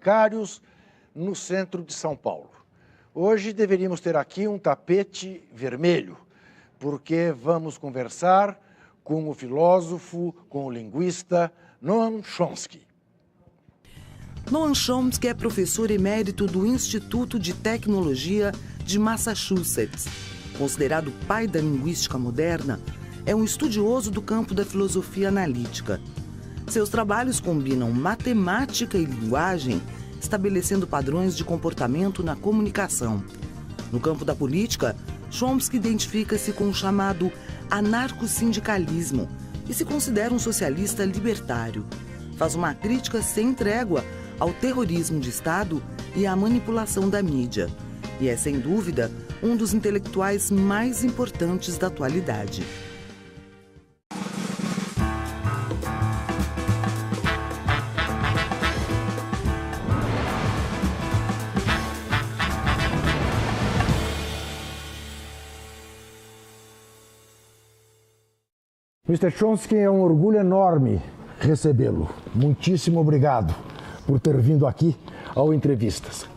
bancários no centro de São Paulo. Hoje deveríamos ter aqui um tapete vermelho, porque vamos conversar com o filósofo, com o linguista Noam Chomsky. Noam Chomsky é professor emérito do Instituto de Tecnologia de Massachusetts. Considerado o pai da linguística moderna, é um estudioso do campo da filosofia analítica. Seus trabalhos combinam matemática e linguagem, estabelecendo padrões de comportamento na comunicação. No campo da política, Chomsky identifica-se com o chamado anarcossindicalismo e se considera um socialista libertário. Faz uma crítica sem trégua ao terrorismo de Estado e à manipulação da mídia. E é, sem dúvida, um dos intelectuais mais importantes da atualidade. Mr. Chomsky, é um orgulho enorme recebê-lo. Muitíssimo obrigado por ter vindo aqui ao Entrevistas.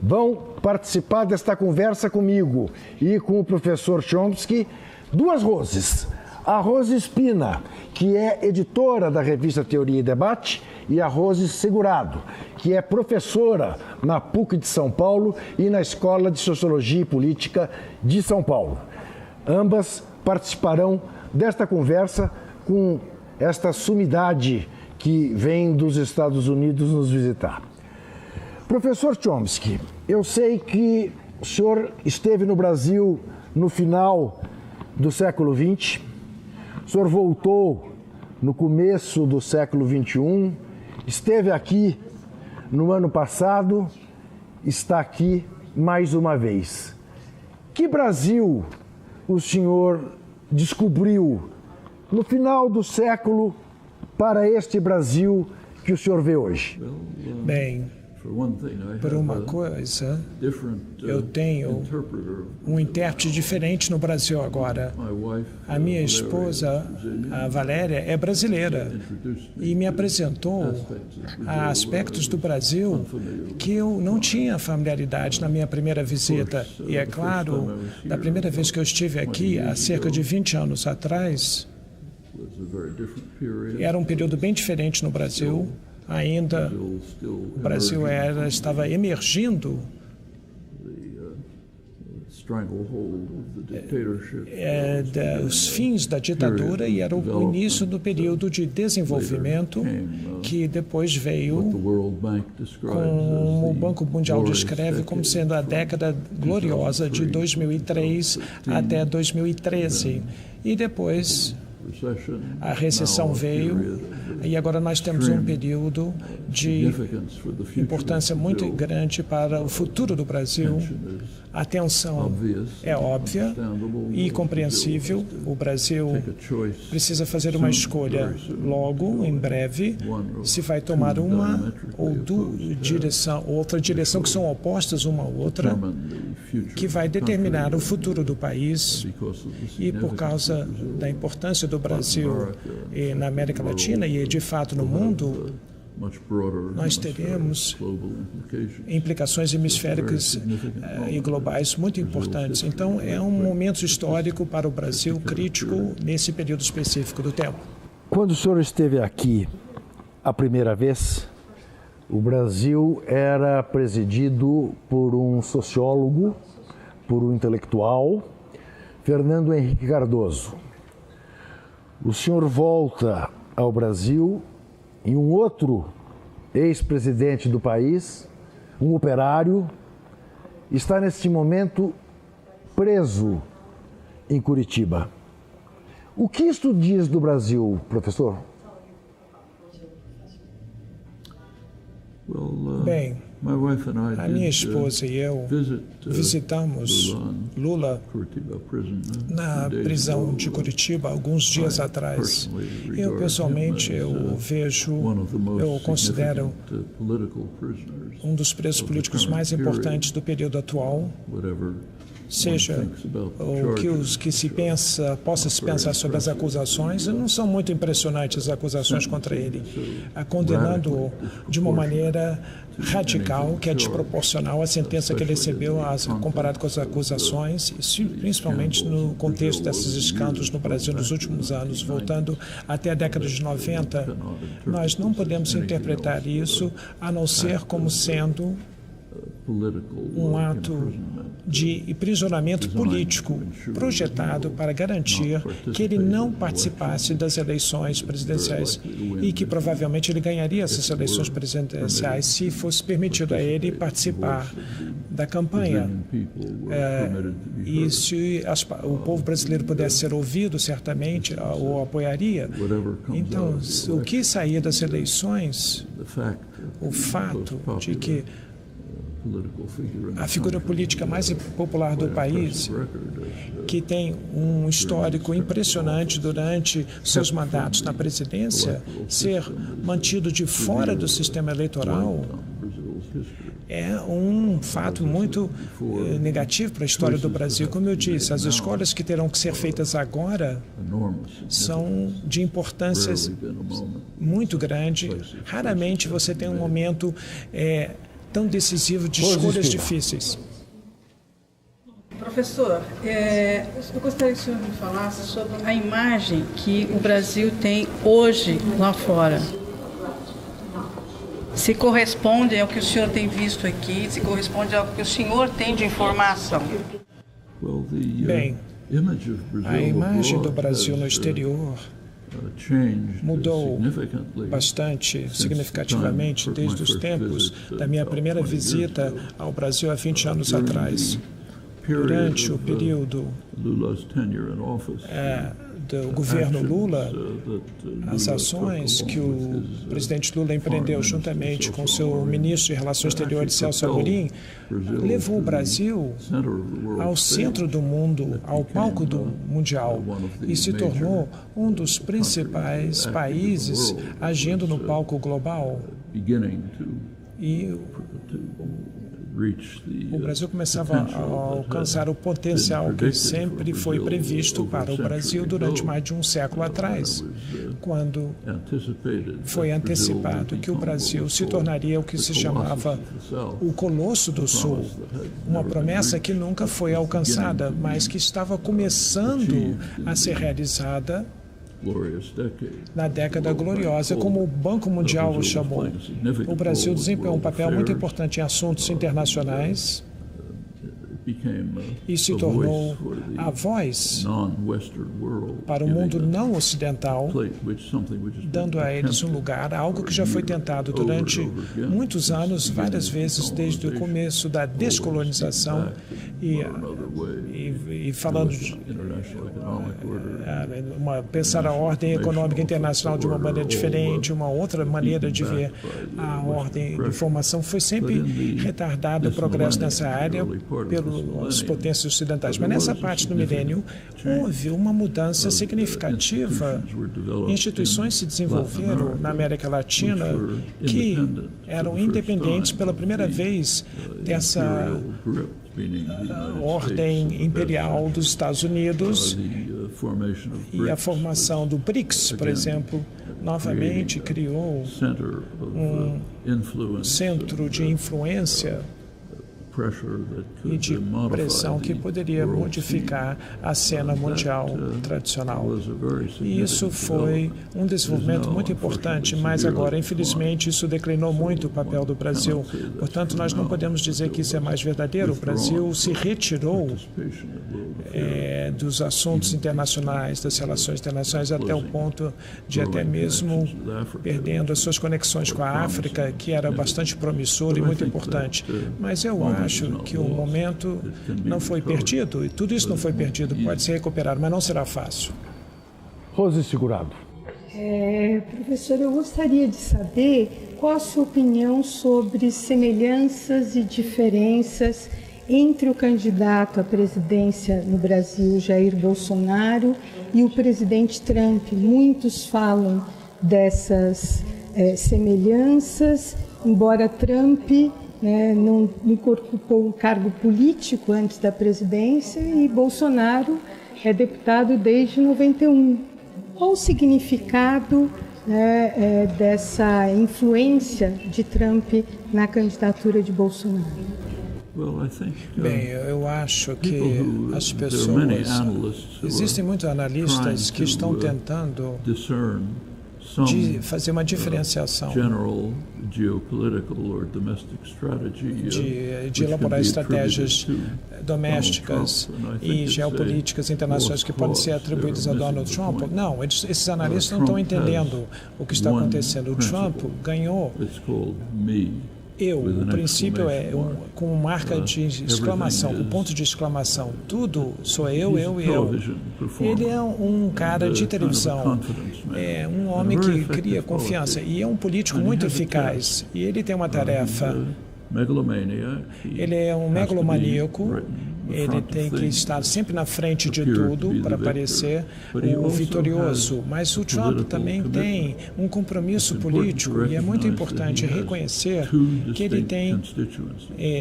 Vão participar desta conversa comigo e com o professor Chomsky duas Roses. A Rose Espina, que é editora da revista Teoria e Debate, e a Rose Segurado, que é professora na PUC de São Paulo e na Escola de Sociologia e Política de São Paulo. Ambas participarão desta conversa com esta sumidade que vem dos Estados Unidos nos visitar. Professor Chomsky, eu sei que o senhor esteve no Brasil no final do século XX, o senhor voltou no começo do século XXI, esteve aqui no ano passado, está aqui mais uma vez. Que Brasil o senhor descobriu no final do século para este Brasil que o senhor vê hoje? Bem, por uma coisa, eu tenho um intérprete diferente no Brasil agora. A minha esposa, a Valéria, é brasileira e me apresentou aspectos do Brasil que eu não tinha familiaridade na minha primeira visita. E é claro, da primeira vez que eu estive aqui, há cerca de 20 anos atrás, era um período bem diferente no Brasil. Ainda o Brasil estava emergindo os fins da ditadura e era o início do período de desenvolvimento que depois veio, como o Banco Mundial descreve, como sendo a década gloriosa de 2003 até 2013. E depois a recessão veio e agora nós temos um período de importância muito grande para o futuro do Brasil. A tensão é óbvia e compreensível. O Brasil precisa fazer uma escolha logo, em breve, se vai tomar uma ou outra direção que são opostas uma à outra, que vai determinar o futuro do país. E por causa da importância do Brasil na América Latina e, de fato, no mundo, nós teremos implicações hemisféricas e globais muito importantes. Então, é um momento histórico para o Brasil, crítico nesse período específico do tempo. Quando o senhor esteve aqui a primeira vez, o Brasil era presidido por um sociólogo, por um intelectual, Fernando Henrique Cardoso. O senhor volta ao Brasil e um outro ex-presidente do país, um operário, está neste momento preso em Curitiba. O que isto diz do Brasil, professor? Bem, A minha esposa e eu visitamos Lula na prisão de Curitiba alguns dias atrás. Eu, pessoalmente, eu considero um dos presos políticos mais importantes do período atual. Seja o que possa se pensar sobre as acusações, não são muito impressionantes as acusações contra ele, condenando-o de uma maneira radical, que é desproporcional à sentença que ele recebeu comparado com as acusações, principalmente no contexto desses escândalos no Brasil nos últimos anos, voltando até a década de 90, nós não podemos interpretar isso a não ser como sendo um ato de aprisionamento político projetado para garantir que ele não participasse das eleições presidenciais e que provavelmente ele ganharia essas eleições presidenciais se fosse permitido a ele participar da campanha. E se o povo brasileiro pudesse ser ouvido, certamente o apoiaria. Então, o que saía das eleições, o fato de que a figura política mais popular do país, que tem um histórico impressionante durante seus mandatos na presidência, ser mantido de fora do sistema eleitoral, é um fato muito negativo para a história do Brasil. Como eu disse, as escolhas que terão que ser feitas agora são de importância muito grande. Raramente você tem um momento tão decisivo de escolhas difíceis. Professor, eu gostaria que o senhor me falasse sobre a imagem que o Brasil tem hoje lá fora. Se corresponde ao que o senhor tem visto aqui, se corresponde ao que o senhor tem de informação. Bem, a imagem do Brasil no exterior mudou bastante, significativamente, desde os tempos da minha primeira visita ao Brasil há 20 anos atrás. Durante o período do governo Lula, as ações que o presidente Lula empreendeu juntamente com seu ministro de Relações Exteriores, Celso Amorim, levou o Brasil ao centro do mundo, ao palco do mundial, e se tornou um dos principais países agindo no palco global. E o Brasil começava a alcançar o potencial que sempre foi previsto para o Brasil durante mais de um século atrás, quando foi antecipado que o Brasil se tornaria o que se chamava o Colosso do Sul, uma promessa que nunca foi alcançada, mas que estava começando a ser realizada na década gloriosa, como o Banco Mundial o chamou. O Brasil desempenhou um papel muito importante em assuntos internacionais e se tornou a voz para o mundo não ocidental, dando a eles um lugar, algo que já foi tentado durante muitos anos, várias vezes, desde o começo da descolonização e falando de pensar a ordem econômica internacional de uma maneira diferente, uma outra maneira de ver a ordem de formação. Foi sempre retardado o progresso nessa área pelas potências ocidentais. Mas nessa parte do milênio houve uma mudança significativa. Instituições se desenvolveram na América Latina que eram independentes pela primeira vez dessa ordem imperial dos Estados Unidos, e a formação do BRICS, por exemplo, novamente criou um centro de influência e de pressão que poderia modificar a cena mundial tradicional. E isso foi um desenvolvimento muito importante, mas agora, infelizmente, isso declinou muito o papel do Brasil. Portanto, nós não podemos dizer que isso é mais verdadeiro. O Brasil se retirou dos assuntos internacionais, das relações internacionais, até o ponto de até mesmo perdendo as suas conexões com a África, que era bastante promissor e muito importante. Mas eu acho que o momento não foi perdido, e tudo isso não foi perdido, pode ser recuperado, mas não será fácil. Rose Segurado. Professor, eu gostaria de saber qual a sua opinião sobre semelhanças e diferenças entre o candidato à presidência no Brasil, Jair Bolsonaro, e o presidente Trump? Muitos falam dessas semelhanças, embora Trump não ocupou um cargo político antes da presidência e Bolsonaro é deputado desde 91. Qual o significado dessa influência de Trump na candidatura de Bolsonaro? Bem, eu acho que as pessoas... Existem muitos analistas que estão tentando de fazer uma diferenciação, de elaborar estratégias domésticas e geopolíticas internacionais que podem ser atribuídas a Donald Trump. Não, esses analistas não estão entendendo o que está acontecendo. O Trump ganhou. O princípio com marca de exclamação, com ponto de exclamação. Tudo sou eu, eu e eu. Ele é um cara de televisão, é um homem que cria confiança e é um político muito eficaz. E ele tem uma tarefa. Ele é um megalomaníaco. Ele tem que estar sempre na frente de tudo para parecer o vitorioso. Mas o Trump também tem um compromisso político e é muito importante reconhecer que ele tem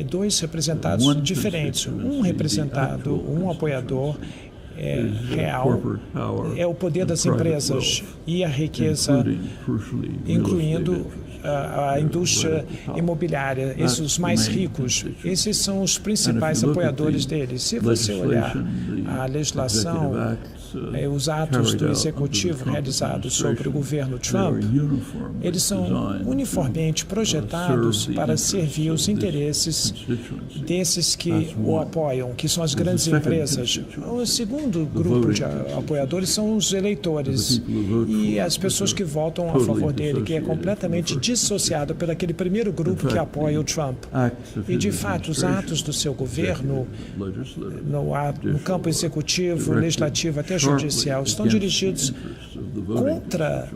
dois representados diferentes. Um representado, um apoiador real, é o poder das empresas e a riqueza, incluindo a indústria imobiliária, os mais ricos. Esses são os principais apoiadores dele. Se você olhar a legislação, os atos do executivo realizados sobre o governo Trump, eles são uniformemente projetados para servir os interesses desses que o apoiam, que são as grandes empresas. O segundo grupo de apoiadores são os eleitores e as pessoas que votam a favor dele, que é completamente dissociado por aquele primeiro grupo que apoia o Trump. E, de fato, os atos do seu governo, no campo executivo, legislativo, até judicial, estão dirigidos contra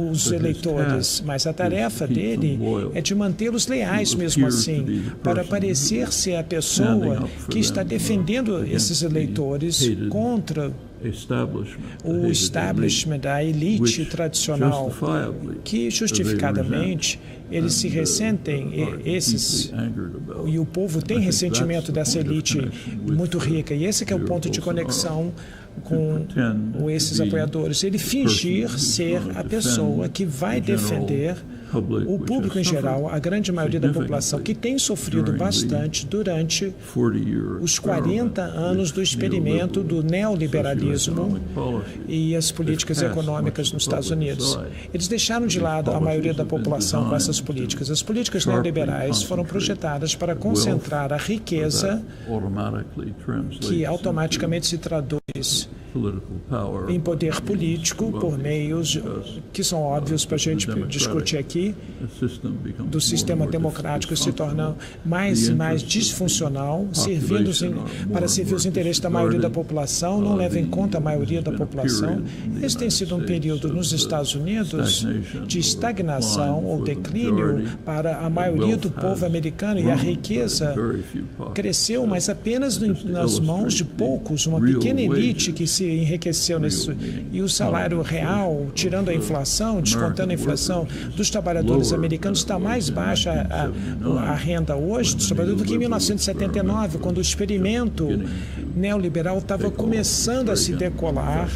os eleitores, mas a tarefa dele é de mantê-los leais mesmo assim, para parecer ser a pessoa que está defendendo esses eleitores contra o establishment, a elite tradicional, que justificadamente eles se ressentem, e o povo tem ressentimento dessa elite muito rica, e esse que é o ponto de conexão com esses apoiadores. Ele fingir ser a pessoa que vai defender o público em geral, a grande maioria da população, que tem sofrido bastante durante os 40 anos do experimento do neoliberalismo e as políticas econômicas nos Estados Unidos. Eles deixaram de lado a maioria da população com essas políticas. As políticas neoliberais foram projetadas para concentrar a riqueza, que automaticamente se traduz em poder político por meios que são óbvios para a gente discutir aqui, do sistema democrático se torna mais e mais disfuncional, para servir os interesses da maioria da população, não leva em conta a maioria da população. Esse tem sido um período nos Estados Unidos de estagnação ou declínio para a maioria do povo americano, e a riqueza cresceu, mas apenas nas mãos de poucos, uma pequena elite que se enriqueceu nisso. E o salário real, tirando a inflação, descontando a inflação dos trabalhadores americanos, está mais baixa a renda hoje dos trabalhadores do que em 1979, quando o experimento neoliberal estava começando a se decolar,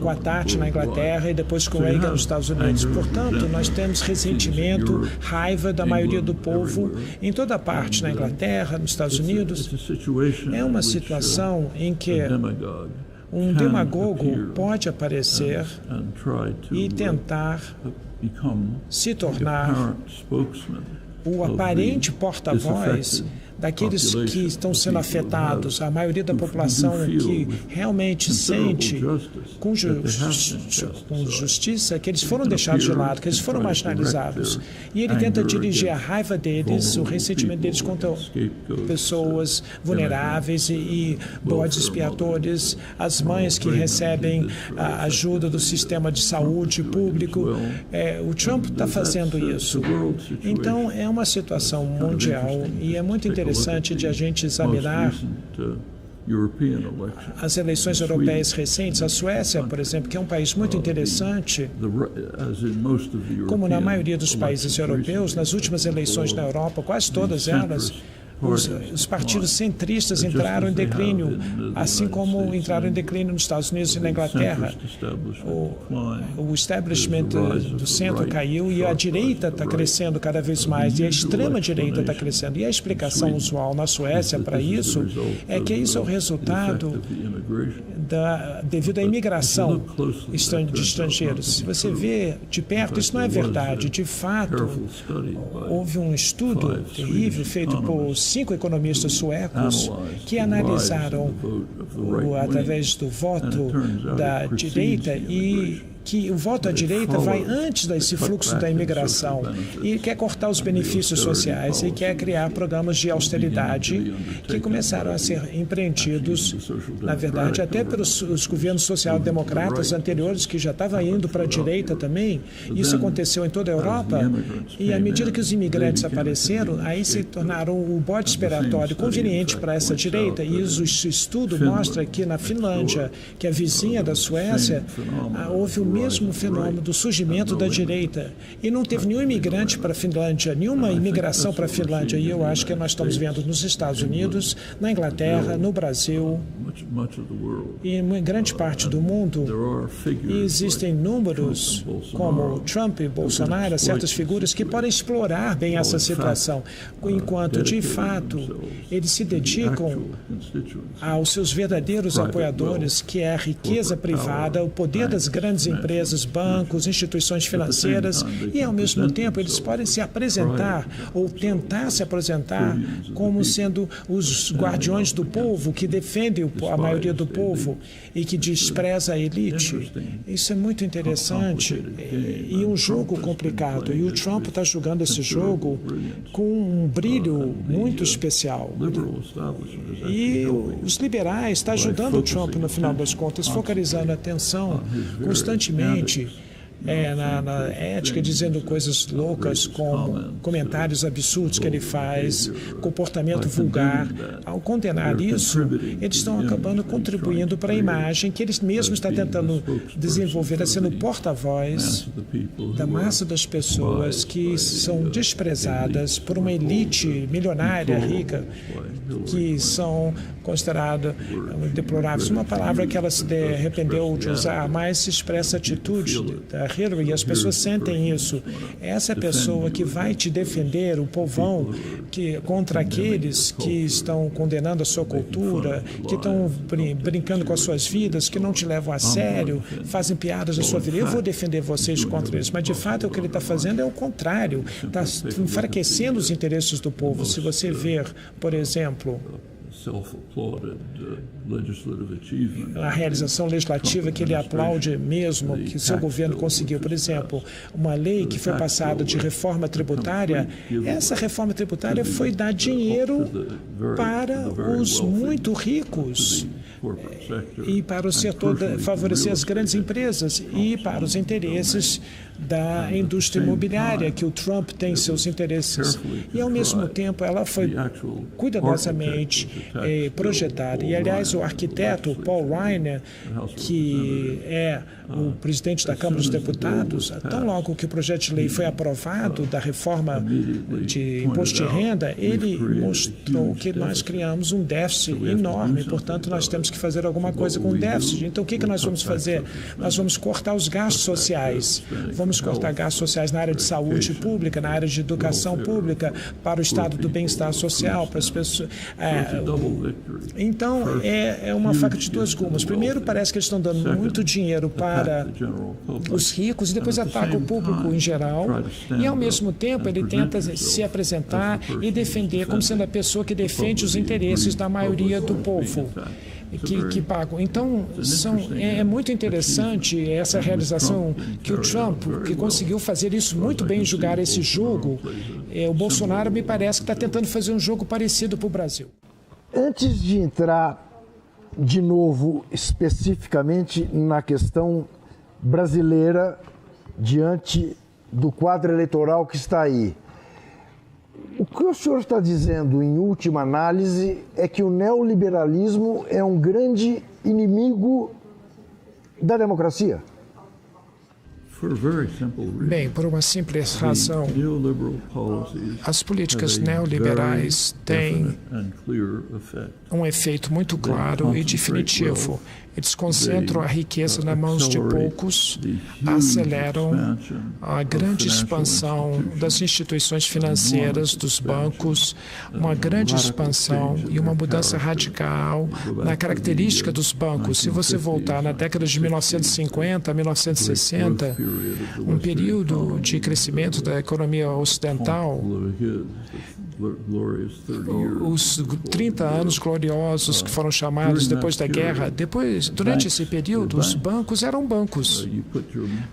com a Thatcher na Inglaterra e depois com Reagan nos Estados Unidos. Portanto, nós temos ressentimento, raiva da maioria do povo em toda parte, na Inglaterra, nos Estados Unidos. É uma situação em que um demagogo pode aparecer e tentar se tornar o aparente porta-voz daqueles que estão sendo afetados, a maioria da população que realmente sente com justiça que eles foram deixados de lado, que eles foram marginalizados. E ele tenta dirigir a raiva deles, o ressentimento deles contra pessoas vulneráveis e bodes expiatórios, as mães que recebem a ajuda do sistema de saúde público. O Trump está fazendo isso. Então, é uma situação mundial e é muito interessante de a gente examinar as eleições europeias recentes. A Suécia, por exemplo, que é um país muito interessante, como na maioria dos países europeus, nas últimas eleições na Europa, quase todas elas, os partidos centristas entraram em declínio, assim como entraram em declínio nos Estados Unidos e na Inglaterra. O establishment do centro caiu e a direita está crescendo cada vez mais, e a extrema-direita está crescendo. E a explicação usual na Suécia para isso é que isso é o resultado devido à imigração de estrangeiros. Se você vê de perto, isso não é verdade. De fato, houve um estudo terrível feito por 5 economistas suecos que analisaram através do voto da direita e que o voto à direita vai antes desse fluxo da imigração e quer cortar os benefícios sociais e quer criar programas de austeridade que começaram a ser empreendidos, na verdade, até pelos governos social-democratas anteriores, que já estavam indo para a direita também. Isso aconteceu em toda a Europa e, à medida que os imigrantes apareceram, aí se tornaram o bode expiatório conveniente para essa direita. E o estudo mostra que na Finlândia, que é vizinha da Suécia, houve o mesmo fenômeno do surgimento da direita. E não teve nenhum imigrante para a Finlândia, nenhuma imigração para a Finlândia. E eu acho que nós estamos vendo nos Estados Unidos, na Inglaterra, no Brasil e em grande parte do mundo. E existem números como Trump e Bolsonaro, certas figuras que podem explorar bem essa situação, enquanto, de fato, eles se dedicam aos seus verdadeiros apoiadores, que é a riqueza privada, o poder das grandes empresas, bancos, instituições financeiras, e, ao mesmo tempo, eles podem se apresentar ou tentar se apresentar como sendo os guardiões do povo, que defendem a maioria do povo e que despreza a elite. Isso é muito interessante e um jogo complicado. E o Trump está jogando esse jogo com um brilho muito especial. E os liberais estão ajudando o Trump, no final das contas, focalizando a atenção constantemente na ética, dizendo coisas loucas, como comentários absurdos que ele faz, comportamento vulgar. Ao condenar isso, eles estão acabando contribuindo para a imagem que eles mesmos estão tentando desenvolver, sendo porta-voz da massa das pessoas que são desprezadas por uma elite milionária, rica, que são consideradas deploráveis. Uma palavra que ela se arrependeu de usar, mas se expressa a atitude da Hillary, e as pessoas sentem isso. Essa é a pessoa que vai te defender, o povão, contra aqueles que estão condenando a sua cultura, que estão brincando com as suas vidas, que não te levam a sério, fazem piadas da sua vida. Eu vou defender vocês contra eles, mas de fato o que ele está fazendo é o contrário, está enfraquecendo os interesses do povo. Se você ver, por exemplo, a realização legislativa que ele aplaude mesmo, que seu governo conseguiu. Por exemplo, uma lei que foi passada de reforma tributária, essa reforma tributária foi dar dinheiro para os muito ricos e para o setor, favorecer as grandes empresas e para os interesses da indústria imobiliária, que o Trump tem seus interesses. E, ao mesmo tempo, ela foi cuidadosamente projetada. E, aliás, o arquiteto Paul Reiner, que é o presidente da Câmara dos Deputados, tão logo que o projeto de lei foi aprovado da reforma de imposto de renda, ele mostrou que nós criamos um déficit enorme, portanto, nós temos que fazer alguma coisa com o déficit. Então, o que nós vamos fazer? Nós vamos cortar os gastos sociais, vamos vamos cortar gastos sociais na área de saúde pública, na área de educação pública, para o estado do bem-estar social, para as pessoas. Então, é uma faca de dois gumes. Primeiro, parece que eles estão dando muito dinheiro para os ricos e depois ataca o público em geral. E, ao mesmo tempo, ele tenta se apresentar e defender como sendo a pessoa que defende os interesses da maioria do povo que pagam. Então, é muito interessante essa realização que o Trump, que conseguiu fazer isso muito bem, jogar esse jogo. O Bolsonaro me parece que está tentando fazer um jogo parecido para o Brasil. Antes de entrar de novo especificamente na questão brasileira diante do quadro eleitoral que está aí, o que o senhor está dizendo, em última análise, é que o neoliberalismo é um grande inimigo da democracia? Bem, por uma simples razão, as políticas neoliberais têm um efeito muito claro e definitivo. Eles concentram a riqueza nas mãos de poucos, aceleram a grande expansão das instituições financeiras, dos bancos, uma grande expansão e uma mudança radical na característica dos bancos. Se você voltar na década de 1950 a 1960, um período de crescimento da economia ocidental, os 30 anos gloriosos que foram chamados depois da guerra, durante esse período, os bancos eram bancos.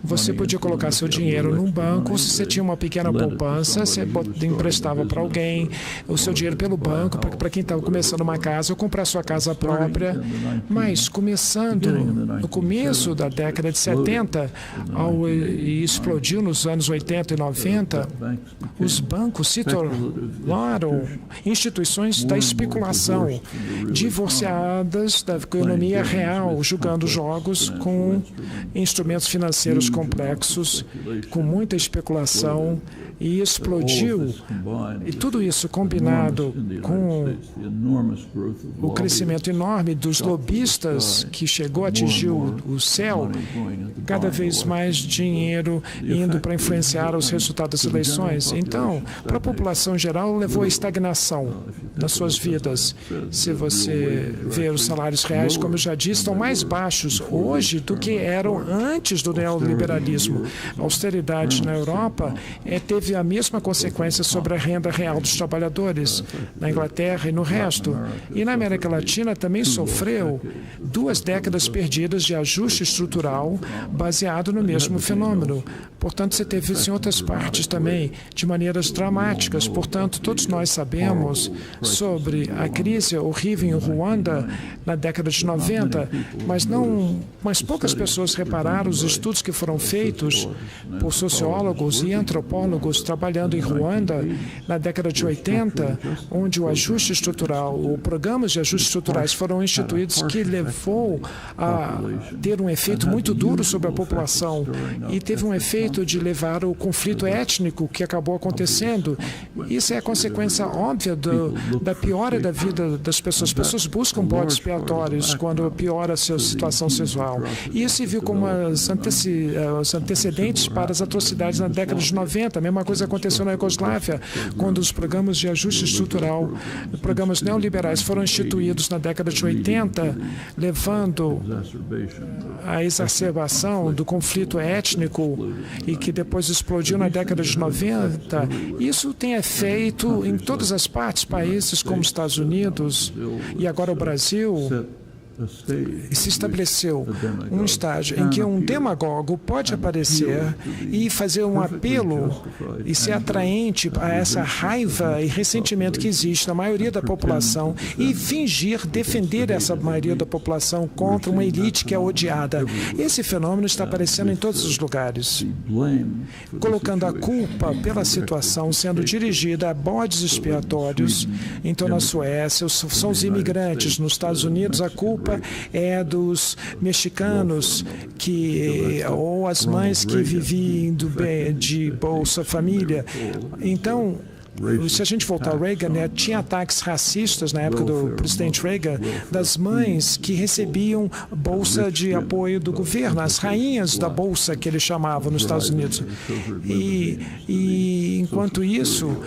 Você podia colocar seu dinheiro num banco, se você tinha uma pequena poupança, você emprestava para alguém o seu dinheiro pelo banco, para quem estava começando uma casa, ou comprar sua casa própria. Mas, começando no começo da década de 70, e explodiu nos anos 80 e 90, os bancos se tornaram instituições da especulação, divorciadas da economia real, jogando jogos com instrumentos financeiros complexos, com muita especulação, e explodiu. E tudo isso combinado com o crescimento enorme dos lobistas, que chegou a atingir o céu, cada vez mais dinheiro indo para influenciar os resultados das eleições. Então, para a população geral, levou à estagnação nas suas vidas. Se você ver os salários reais, como eu já disse, estão mais baixos hoje do que eram antes do neoliberalismo. A austeridade na Europa teve a mesma consequência sobre a renda real dos trabalhadores, na Inglaterra e no resto. E na América Latina também sofreu 2 décadas perdidas de ajuste estrutural baseado no mesmo fenômeno. Portanto, você teve isso em outras partes também, de maneiras dramáticas. Portanto, todos nós sabemos sobre a crise horrível em Ruanda na década de 90, mas poucas pessoas repararam os estudos que foram feitos por sociólogos e antropólogos trabalhando em Ruanda na década de 80, onde o ajuste estrutural, ou programas de ajustes estruturais foram instituídos, que levou a ter um efeito muito duro sobre a população e teve um efeito de levar o conflito étnico que acabou acontecendo. Isso é a consequência óbvia da piora da vida das pessoas. As pessoas buscam bodes expiatórios quando piora a sua situação sexual. E isso se viu como os antecedentes para as atrocidades na década de 90. A mesma coisa aconteceu na Iugoslávia, quando os programas de ajuste estrutural, programas neoliberais, foram instituídos na década de 80, levando à exacerbação do conflito étnico e que depois explodiu na década de 90. Isso tem efeito em todas as partes, países como os Estados Unidos e agora o Brasil. E se estabeleceu um estágio em que um demagogo pode aparecer e fazer um apelo e ser atraente a essa raiva e ressentimento que existe na maioria da população e fingir defender essa maioria da população contra uma elite que é odiada. Esse fenômeno está aparecendo em todos os lugares, colocando a culpa pela situação sendo dirigida a bodes expiatórios. Então, na Suécia, são os imigrantes. Nos Estados Unidos, a culpa é dos mexicanos ou as mães que viviam de Bolsa Família. Então, se a gente voltar ao Reagan, tinha ataques racistas na época do presidente Reagan, das mães que recebiam bolsa de apoio do governo, as rainhas da bolsa que ele chamava nos Estados Unidos. E enquanto isso,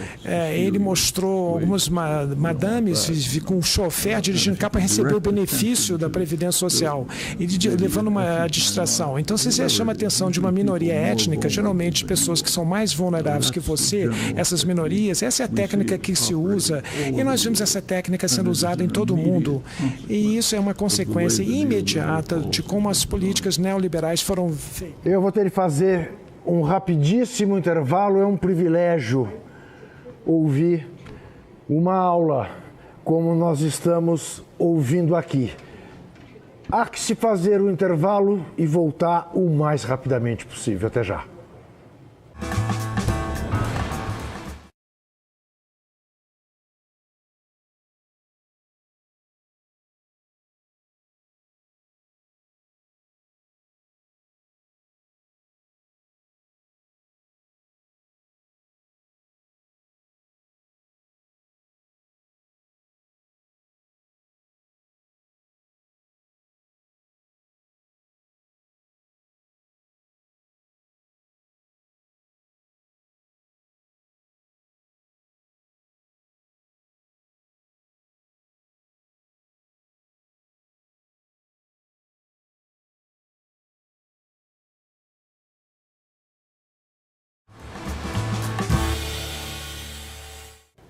ele mostrou algumas madames com um chofer dirigindo carro para receber o benefício da Previdência Social e levando uma distração. Então, se você chama a atenção de uma minoria étnica, geralmente pessoas que são mais vulneráveis que você, essas minorias, essa é a técnica que se usa e nós vimos essa técnica sendo usada em todo o mundo. E isso é uma consequência imediata de como as políticas neoliberais foram feitas. Eu vou ter que fazer um rapidíssimo intervalo. É um privilégio ouvir uma aula como nós estamos ouvindo aqui. Há que se fazer o intervalo e voltar o mais rapidamente possível. Até já.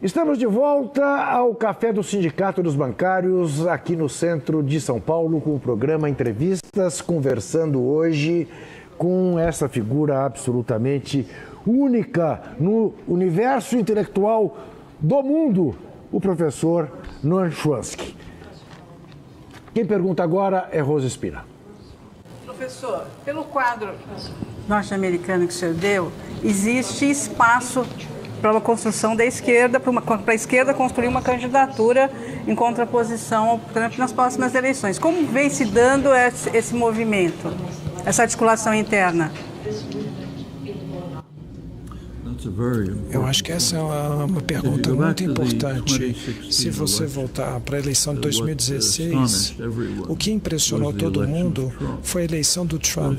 Estamos de volta ao Café do Sindicato dos Bancários, aqui no centro de São Paulo, com o programa Entrevistas, conversando hoje com essa figura absolutamente única no universo intelectual do mundo, o professor Noam Chomsky. Quem pergunta agora é Rosa Espina. Professor, pelo quadro norte-americano que o senhor deu, existe espaço para uma construção da esquerda, para a esquerda construir uma candidatura em contraposição ao Trump nas próximas eleições. Como vem se dando esse movimento, essa articulação interna? Eu acho que essa é uma pergunta muito importante. Se você voltar para a eleição de 2016, o que impressionou todo mundo foi a eleição do Trump.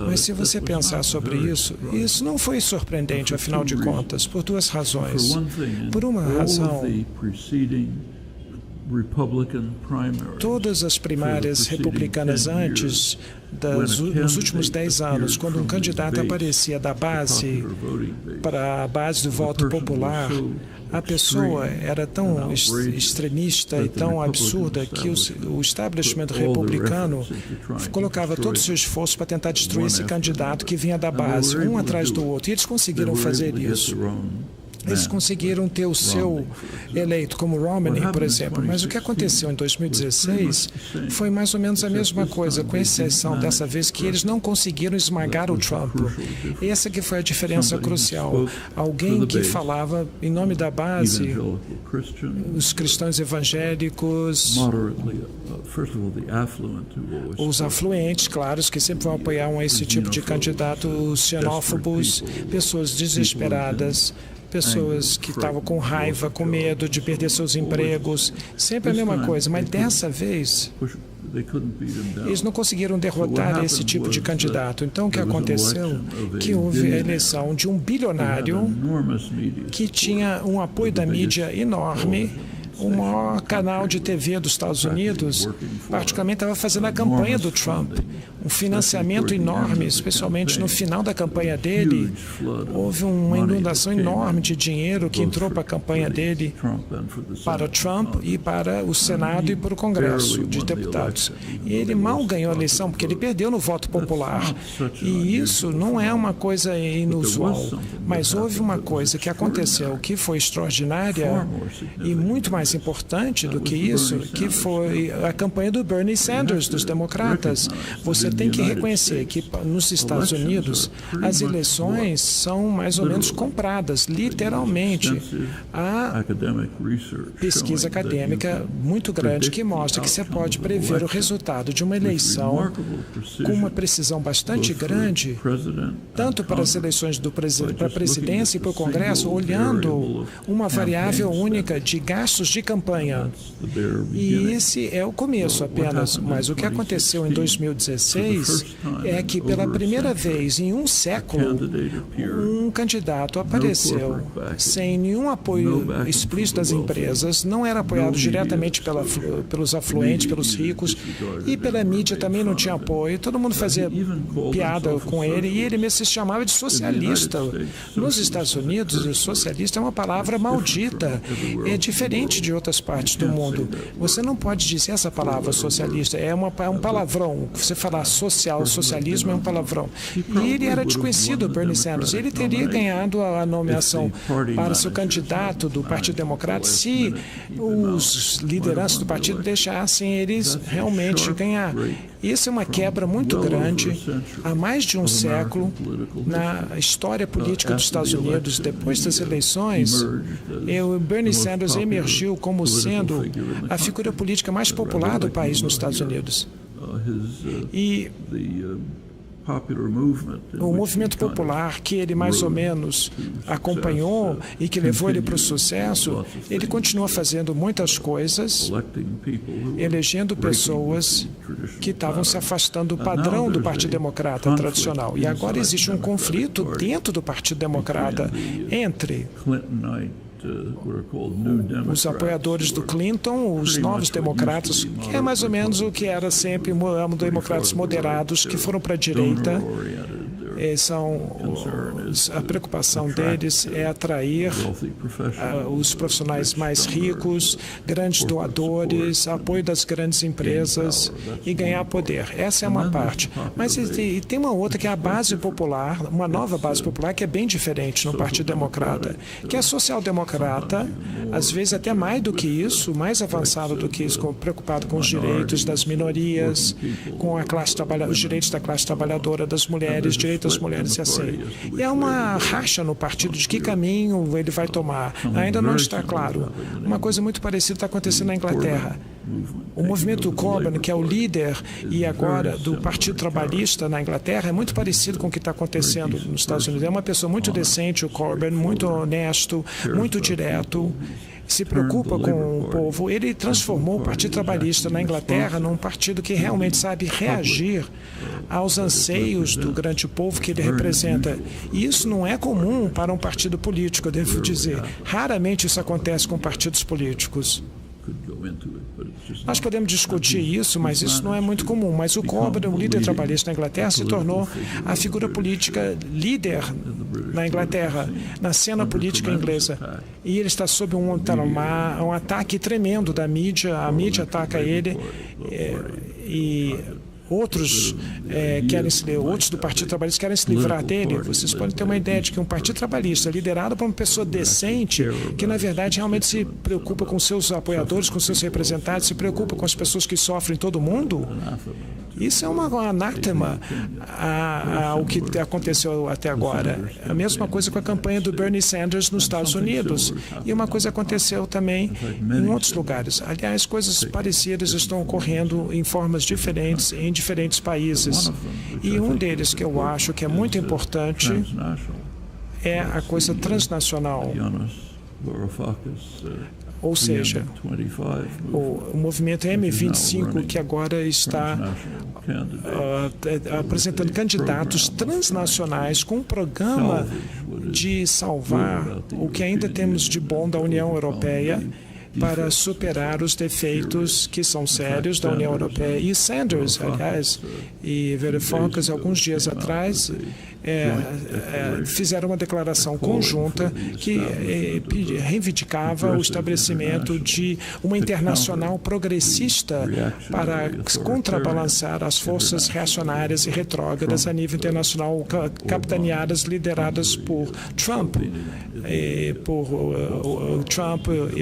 Mas se você pensar sobre isso, isso não foi surpreendente, afinal de contas, por duas razões. Por uma razão, todas as primárias republicanas antes, nos últimos 10 anos, quando um candidato aparecia da base para a base do voto popular, a pessoa era tão extremista e tão absurda que o establishment republicano colocava todo o seu esforço para tentar destruir esse candidato que vinha da base, um atrás do outro. E eles conseguiram fazer isso. Eles conseguiram ter o seu eleito, como Romney, por exemplo. Mas o que aconteceu em 2016 foi mais ou menos a mesma coisa, com exceção dessa vez que eles não conseguiram esmagar o Trump. Essa que foi a diferença crucial. Alguém que falava em nome da base, os cristãos evangélicos, os afluentes, claro, que sempre vão apoiar esse tipo de candidato, os xenófobos, pessoas desesperadas, pessoas que estavam com raiva, com medo de perder seus empregos, sempre a mesma coisa, mas dessa vez eles não conseguiram derrotar esse tipo de candidato. Então o que aconteceu? Que houve a eleição de um bilionário que tinha um apoio da mídia enorme. O maior canal de TV dos Estados Unidos, particularmente, estava fazendo a campanha do Trump. Um financiamento enorme, especialmente no final da campanha dele. Houve uma inundação enorme de dinheiro que entrou para a campanha dele, para Trump e para o Senado e para o Congresso de Deputados. E ele mal ganhou a eleição, porque ele perdeu no voto popular. E isso não é uma coisa inusual. Mas houve uma coisa que aconteceu que foi extraordinária e muito mais mais importante do que isso, que foi a campanha do Bernie Sanders, dos democratas. Você tem que reconhecer que nos Estados Unidos as eleições são mais ou menos compradas, literalmente. Há pesquisa acadêmica muito grande que mostra que você pode prever o resultado de uma eleição com uma precisão bastante grande, tanto para as eleições para a presidência e para o Congresso, olhando uma variável única de gastos de campanha. E esse é o começo apenas, mas o que aconteceu em 2016 é que pela primeira vez em um século, um candidato apareceu sem nenhum apoio explícito das empresas, não era apoiado diretamente pelos afluentes, pelos ricos, e pela mídia também não tinha apoio. Todo mundo fazia piada com ele e ele mesmo se chamava de socialista. Nos Estados Unidos, socialista é uma palavra maldita, é diferente de outras partes do mundo. Você não pode dizer essa palavra socialista, é um palavrão. Você falar socialismo é um palavrão. E ele era desconhecido, Bernie Sanders. Ele teria ganhado a nomeação para ser o candidato do Partido Democrata se os lideranças do partido deixassem eles realmente ganhar. Isso é uma quebra muito grande há mais de um século na história política dos Estados Unidos. Depois das eleições, o Bernie Sanders emergiu como sendo a figura política mais popular do país nos Estados Unidos. E o movimento popular que ele mais ou menos acompanhou e que levou ele para o sucesso, ele continua fazendo muitas coisas, elegendo pessoas que estavam se afastando do padrão do Partido Democrata tradicional. E agora existe um conflito dentro do Partido Democrata entre os apoiadores do Clinton, os novos democratas, que é mais ou menos o que era sempre democratas moderados que foram para a direita. A preocupação deles é atrair os profissionais mais ricos, grandes doadores, apoio das grandes empresas e ganhar poder. Essa é uma parte. Mas tem uma outra que é a base popular, uma nova base popular que é bem diferente no Partido Democrata, que é social-democrata, às vezes até mais do que isso, mais avançado do que isso, preocupado com os direitos das minorias, com a classe os direitos da classe trabalhadora, das mulheres, direitos das mulheres e assim. E é uma racha no partido de que caminho ele vai tomar. Ainda não está claro. Uma coisa muito parecida está acontecendo na Inglaterra. O movimento Corbyn, que é o líder e agora do Partido Trabalhista na Inglaterra, é muito parecido com o que está acontecendo nos Estados Unidos. É uma pessoa muito decente, o Corbyn, muito honesto, muito direto, se preocupa com o povo. Ele transformou o Partido Trabalhista na Inglaterra num partido que realmente sabe reagir aos anseios do grande povo que ele representa. E isso não é comum para um partido político, eu devo dizer. Raramente isso acontece com partidos políticos. Nós podemos discutir isso, mas isso não é muito comum. Mas o Corbyn, o líder trabalhista na Inglaterra, se tornou a figura política líder na Inglaterra, na cena política inglesa. E ele está sob um ataque tremendo da mídia. A mídia ataca ele e outros outros do Partido Trabalhista querem se livrar dele. Vocês podem ter uma ideia de que um Partido Trabalhista liderado por uma pessoa decente, que na verdade realmente se preocupa com seus apoiadores, com seus representantes, se preocupa com as pessoas que sofrem, todo mundo, isso é uma anátema ao que aconteceu até agora. A mesma coisa com a campanha do Bernie Sanders nos Estados Unidos. E uma coisa aconteceu também em outros lugares. Aliás, coisas parecidas estão ocorrendo em formas diferentes em diferentes países. E um deles que eu acho que é muito importante é a coisa transnacional. Ou seja, o movimento M25, que agora está apresentando candidatos transnacionais com um programa de salvar o que ainda temos de bom da União Europeia para superar os defeitos que são sérios da União Europeia. E Sanders, aliás, e Varoufakis, alguns dias atrás, fizeram uma declaração conjunta que reivindicava o estabelecimento de uma internacional progressista para contrabalançar as forças reacionárias e retrógradas a nível internacional, capitaneadas, lideradas por Trump, e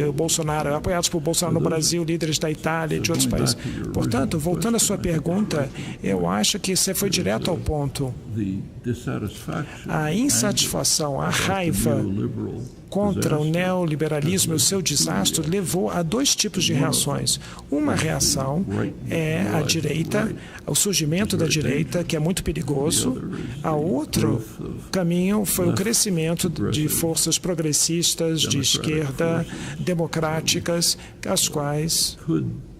o Bolsonaro, apoiados por Bolsonaro no Brasil, líderes da Itália e de outros países. Portanto, voltando à sua pergunta, eu acho que você foi direto ao ponto. A insatisfação, a raiva contra o neoliberalismo e o seu desastre levou a dois tipos de reações. Uma reação é a direita, o surgimento da direita, que é muito perigoso. A outro caminho foi o crescimento de forças progressistas, de esquerda, democráticas, as quais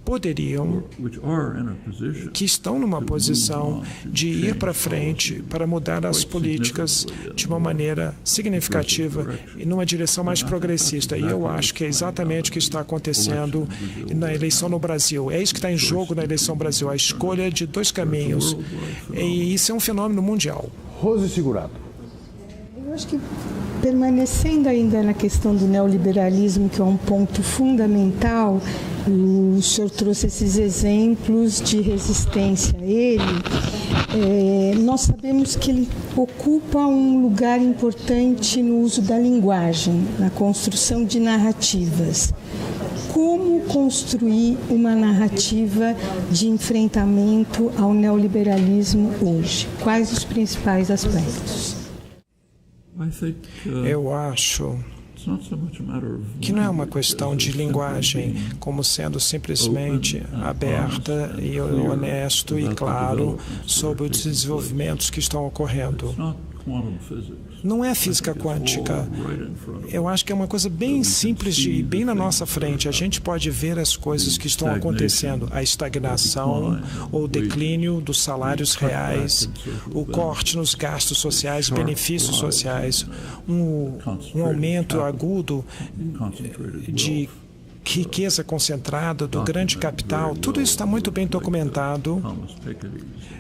poderiam, que estão numa posição de ir para frente para mudar as políticas de uma maneira significativa e numa direção mais progressista. E eu acho que é exatamente o que está acontecendo na eleição no Brasil. É isso que está em jogo na eleição no Brasil, a escolha de dois caminhos. E isso é um fenômeno mundial. Rose Segurado. Eu acho que, permanecendo ainda na questão do neoliberalismo, que é um ponto fundamental, o senhor trouxe esses exemplos de resistência a ele. Nós sabemos que ele ocupa um lugar importante no uso da linguagem, na construção de narrativas. Como construir uma narrativa de enfrentamento ao neoliberalismo hoje? Quais os principais aspectos? Eu acho que não é uma questão de linguagem como sendo simplesmente aberta e honesto e claro sobre os desenvolvimentos que estão ocorrendo. Não é física quântica. Eu acho que é uma coisa bem simples e bem na nossa frente. A gente pode ver as coisas que estão acontecendo. A estagnação ou o declínio dos salários reais, o corte nos gastos sociais, benefícios sociais, um aumento agudo de riqueza concentrada do grande capital. Tudo isso está muito bem documentado.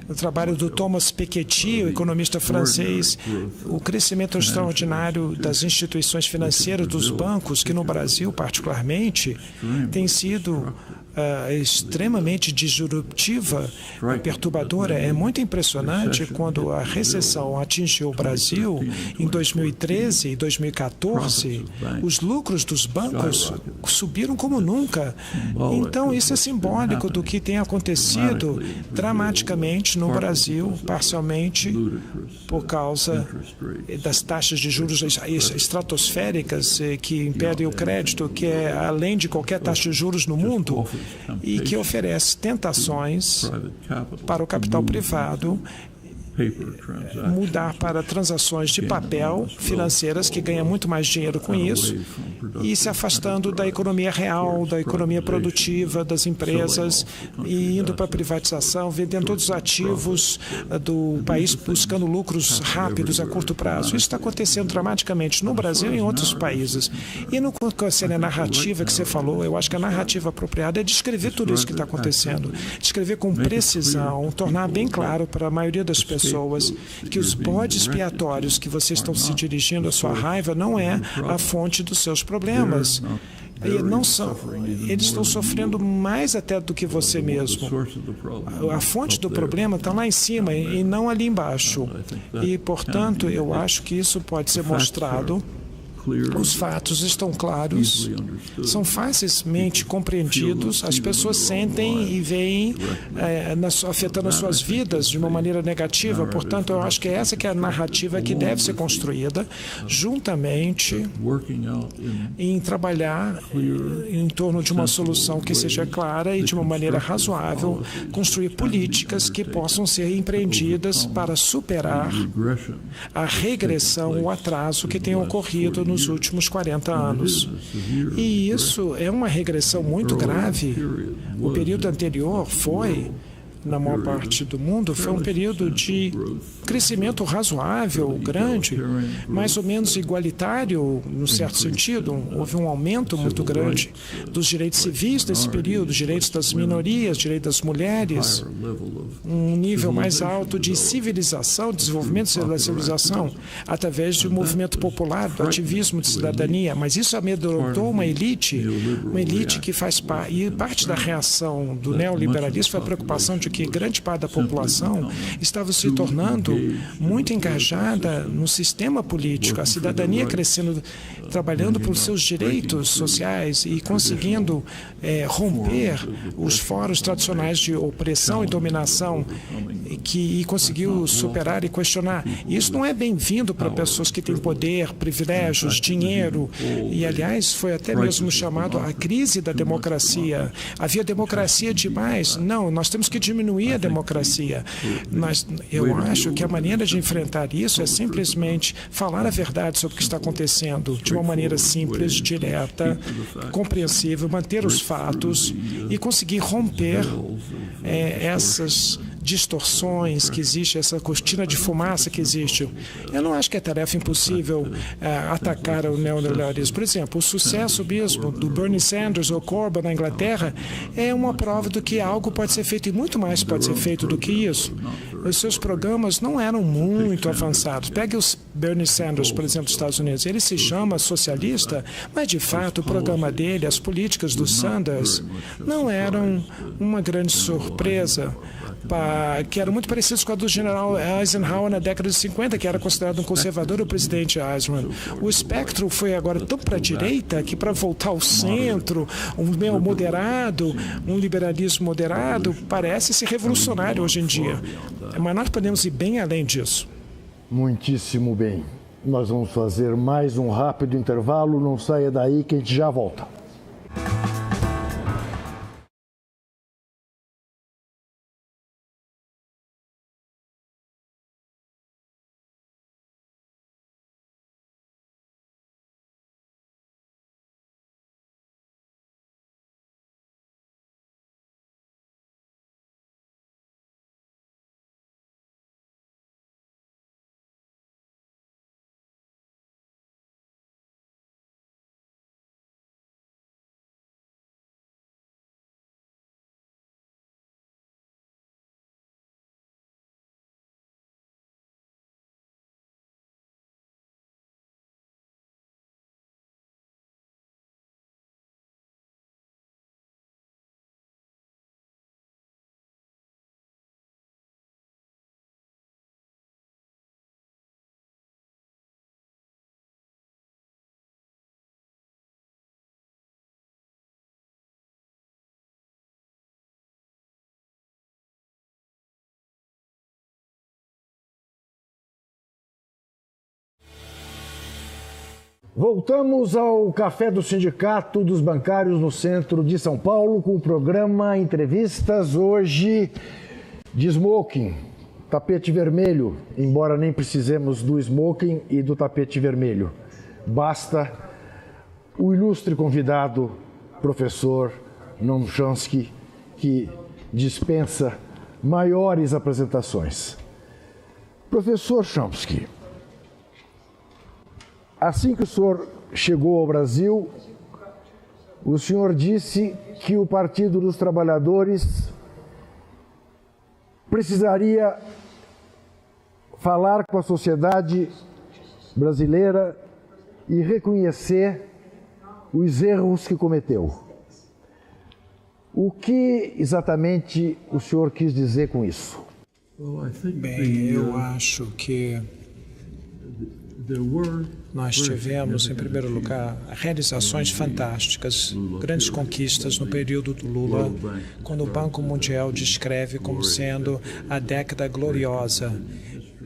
O trabalho do Thomas Piketty, o economista francês, o crescimento extraordinário das instituições financeiras, dos bancos, que no Brasil, particularmente, tem sido extremamente disruptiva, perturbadora. É muito impressionante quando a recessão atingiu o Brasil em 2013 e 2014, os lucros dos bancos subiram como nunca. Então, isso é simbólico do que tem acontecido dramaticamente no Brasil, parcialmente por causa das taxas de juros estratosféricas que impedem o crédito, que é além de qualquer taxa de juros no mundo, e que oferece tentações para o capital privado mudar para transações de papel financeiras, que ganha muito mais dinheiro com isso, e se afastando da economia real, da economia produtiva, das empresas, e indo para a privatização, vendendo todos os ativos do país, buscando lucros rápidos a curto prazo. Isso está acontecendo dramaticamente no Brasil e em outros países. E no que concerne a narrativa que você falou, eu acho que a narrativa apropriada é descrever tudo isso que está acontecendo, descrever com precisão, tornar bem claro para a maioria das pessoas que os bodes expiatórios que vocês estão se dirigindo à sua raiva não é a fonte dos seus problemas. E não são, eles estão sofrendo mais até do que você mesmo. A fonte do problema está lá em cima e não ali embaixo. E, portanto, eu acho que isso pode ser mostrado. Os fatos estão claros, são facilmente compreendidos, as pessoas sentem e veem afetando as suas vidas de uma maneira negativa. Portanto, eu acho que essa que é a narrativa que deve ser construída juntamente em trabalhar em torno de uma solução que seja clara e de uma maneira razoável, construir políticas que possam ser empreendidas para superar a regressão, o atraso que tem ocorrido nos últimos 40 anos. E isso é uma regressão muito grave. O período anterior foi, na maior parte do mundo, foi um período de crescimento razoável, grande, mais ou menos igualitário, num certo sentido. Houve um aumento muito grande dos direitos civis nesse período, direitos das minorias, direitos das mulheres, um nível mais alto de civilização, desenvolvimento da civilização, através do movimento popular, do ativismo de cidadania. Mas isso amedrontou uma elite que faz parte, e parte da reação do neoliberalismo foi a preocupação de que grande parte da população estava se tornando muito engajada no sistema político, a cidadania crescendo, trabalhando por seus direitos sociais e conseguindo romper os fóruns tradicionais de opressão e dominação e conseguiu superar e questionar. Isso não é bem-vindo para pessoas que têm poder, privilégios, dinheiro e, aliás, foi até mesmo chamado a crise da democracia. Havia democracia demais. Não, nós temos que diminuir a democracia. Mas eu acho que a maneira de enfrentar isso é simplesmente falar a verdade sobre o que está acontecendo de uma maneira simples, direta, compreensível, manter os fatos e conseguir romper essas distorções que existe, essa cortina de fumaça que existe. Eu não acho que é tarefa impossível atacar o neoliberalismo. Por exemplo, o sucesso mesmo do Bernie Sanders ou Corbyn na Inglaterra é uma prova do que algo pode ser feito e muito mais pode ser feito do que isso. Os seus programas não eram muito avançados. Pegue o Bernie Sanders, por exemplo, dos Estados Unidos. Ele se chama socialista, mas de fato o programa dele, as políticas do Sanders, não eram uma grande surpresa, que eram muito parecidos com a do general Eisenhower na década de 50, que era considerado um conservador, o presidente Eisenhower. O espectro foi agora tão para a direita que, para voltar ao centro, um meio moderado, um liberalismo moderado, parece ser revolucionário hoje em dia. Mas nós podemos ir bem além disso. Muitíssimo bem. Nós vamos fazer mais um rápido intervalo. Não saia daí que a gente já volta. Voltamos ao Café do Sindicato dos Bancários no centro de São Paulo com o programa Entrevistas, hoje de smoking, tapete vermelho, embora nem precisemos do smoking e do tapete vermelho. Basta o ilustre convidado, professor Noam Chomsky, que dispensa maiores apresentações. Professor Chomsky, assim que o senhor chegou ao Brasil, o senhor disse que o Partido dos Trabalhadores precisaria falar com a sociedade brasileira e reconhecer os erros que cometeu. O que exatamente o senhor quis dizer com isso? Bem, eu acho que nós tivemos, em primeiro lugar, realizações fantásticas, grandes conquistas no período do Lula, quando o Banco Mundial descreve como sendo a década gloriosa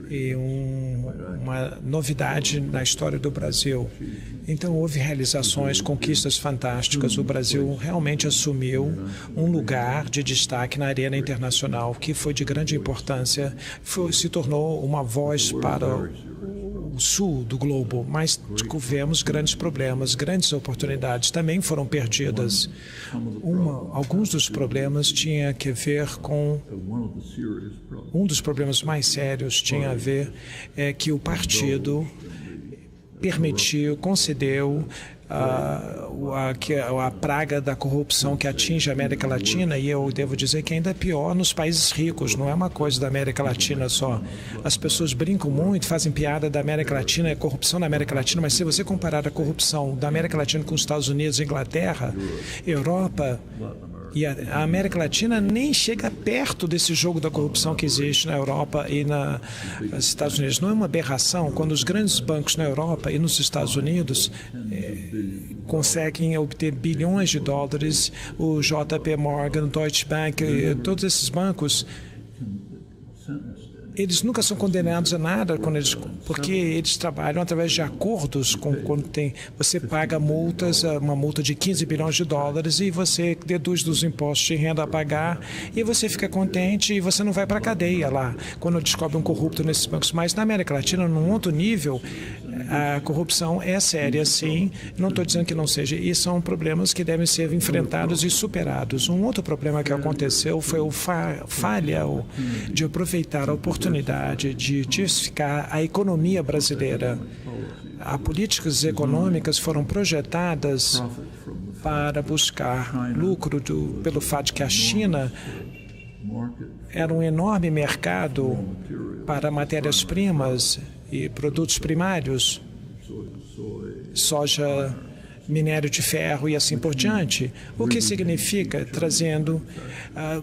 e uma novidade na história do Brasil. Então, houve realizações, conquistas fantásticas. O Brasil realmente assumiu um lugar de destaque na arena internacional, que foi de grande importância, se tornou uma voz para o sul do globo, mas tivemos grandes problemas, grandes oportunidades também foram perdidas. Alguns dos problemas tinha que ver com... Um dos problemas mais sérios tinha a ver que o partido permitiu, concedeu a praga da corrupção que atinge a América Latina, e eu devo dizer que ainda é pior nos países ricos, não é uma coisa da América Latina só. As pessoas brincam muito, fazem piada da América Latina, a corrupção da América Latina, mas se você comparar a corrupção da América Latina com os Estados Unidos, Inglaterra, Europa... E a América Latina nem chega perto desse jogo da corrupção que existe na Europa e nos Estados Unidos. Não é uma aberração quando os grandes bancos na Europa e nos Estados Unidos conseguem obter bilhões de dólares, o JP Morgan, o Deutsche Bank, todos esses bancos, eles nunca são condenados a nada porque eles trabalham através de acordos. Quando você paga multas, uma multa de 15 bilhões de dólares e você deduz dos impostos de renda a pagar e você fica contente e você não vai para a cadeia lá quando descobre um corrupto nesses bancos. Mas na América Latina, num outro nível, a corrupção é séria, sim. Não estou dizendo que não seja. E são problemas que devem ser enfrentados e superados. Um outro problema que aconteceu foi falha de aproveitar a oportunidade de diversificar a economia brasileira. As políticas econômicas foram projetadas para buscar lucro pelo fato de que a China era um enorme mercado para matérias-primas e produtos primários, soja, minério de ferro e assim por diante, o que significa trazendo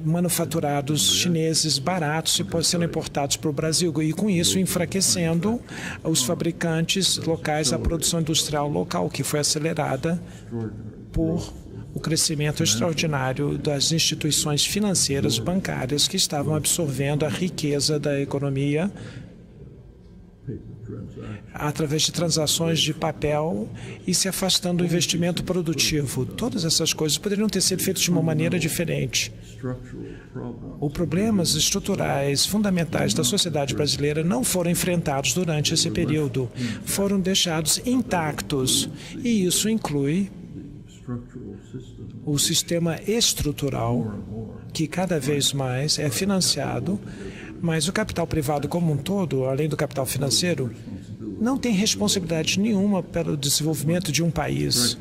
manufaturados chineses baratos e sendo importados para o Brasil, e com isso enfraquecendo os fabricantes locais, a produção industrial local, que foi acelerada por o crescimento extraordinário das instituições financeiras bancárias que estavam absorvendo a riqueza da economia através de transações de papel e se afastando do investimento produtivo. Todas essas coisas poderiam ter sido feitas de uma maneira diferente. Os problemas estruturais fundamentais da sociedade brasileira não foram enfrentados durante esse período, foram deixados intactos, e isso inclui o sistema estrutural, que cada vez mais é financiado, mas o capital privado como um todo, além do capital financeiro, não tem responsabilidade nenhuma pelo desenvolvimento de um país.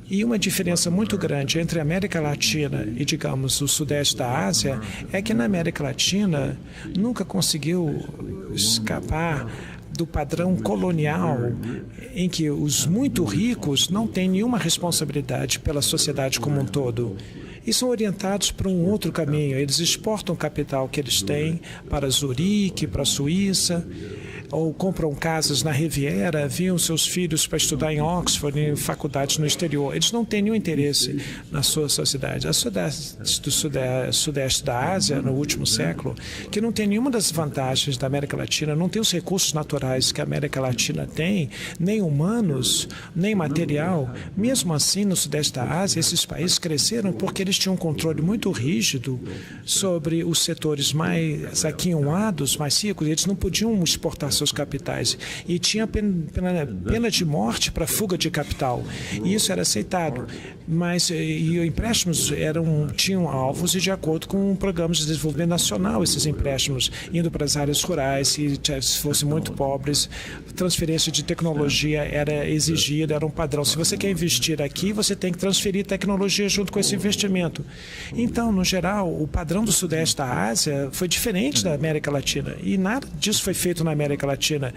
E uma diferença muito grande entre a América Latina e, digamos, o Sudeste da Ásia é que na América Latina nunca conseguiu escapar do padrão colonial em que os muito ricos não têm nenhuma responsabilidade pela sociedade como um todo. E são orientados para um outro caminho. Eles exportam o capital que eles têm para Zurique, para a Suíça, ou compram casas na Riviera, enviam seus filhos para estudar em Oxford, em faculdades no exterior. Eles não têm nenhum interesse na sua sociedade. A Sudeste da Ásia, no último século, que não tem nenhuma das vantagens da América Latina, não tem os recursos naturais que a América Latina tem, nem humanos, nem material. Mesmo assim, no Sudeste da Ásia, esses países cresceram porque eles tinham um controle muito rígido sobre os setores mais aquinhoados, mais ricos. Eles não podiam exportar seus capitais e tinha pena de morte para fuga de capital, e isso era aceitado, mas empréstimos tinham alvos e de acordo com programas de desenvolvimento nacional, esses empréstimos indo para as áreas rurais, se fossem muito pobres, transferência de tecnologia era exigida, era um padrão. Se você quer investir aqui, você tem que transferir tecnologia junto com esse investimento. Então, no geral, o padrão do Sudeste da Ásia foi diferente da América Latina, e nada disso foi feito na América Latina,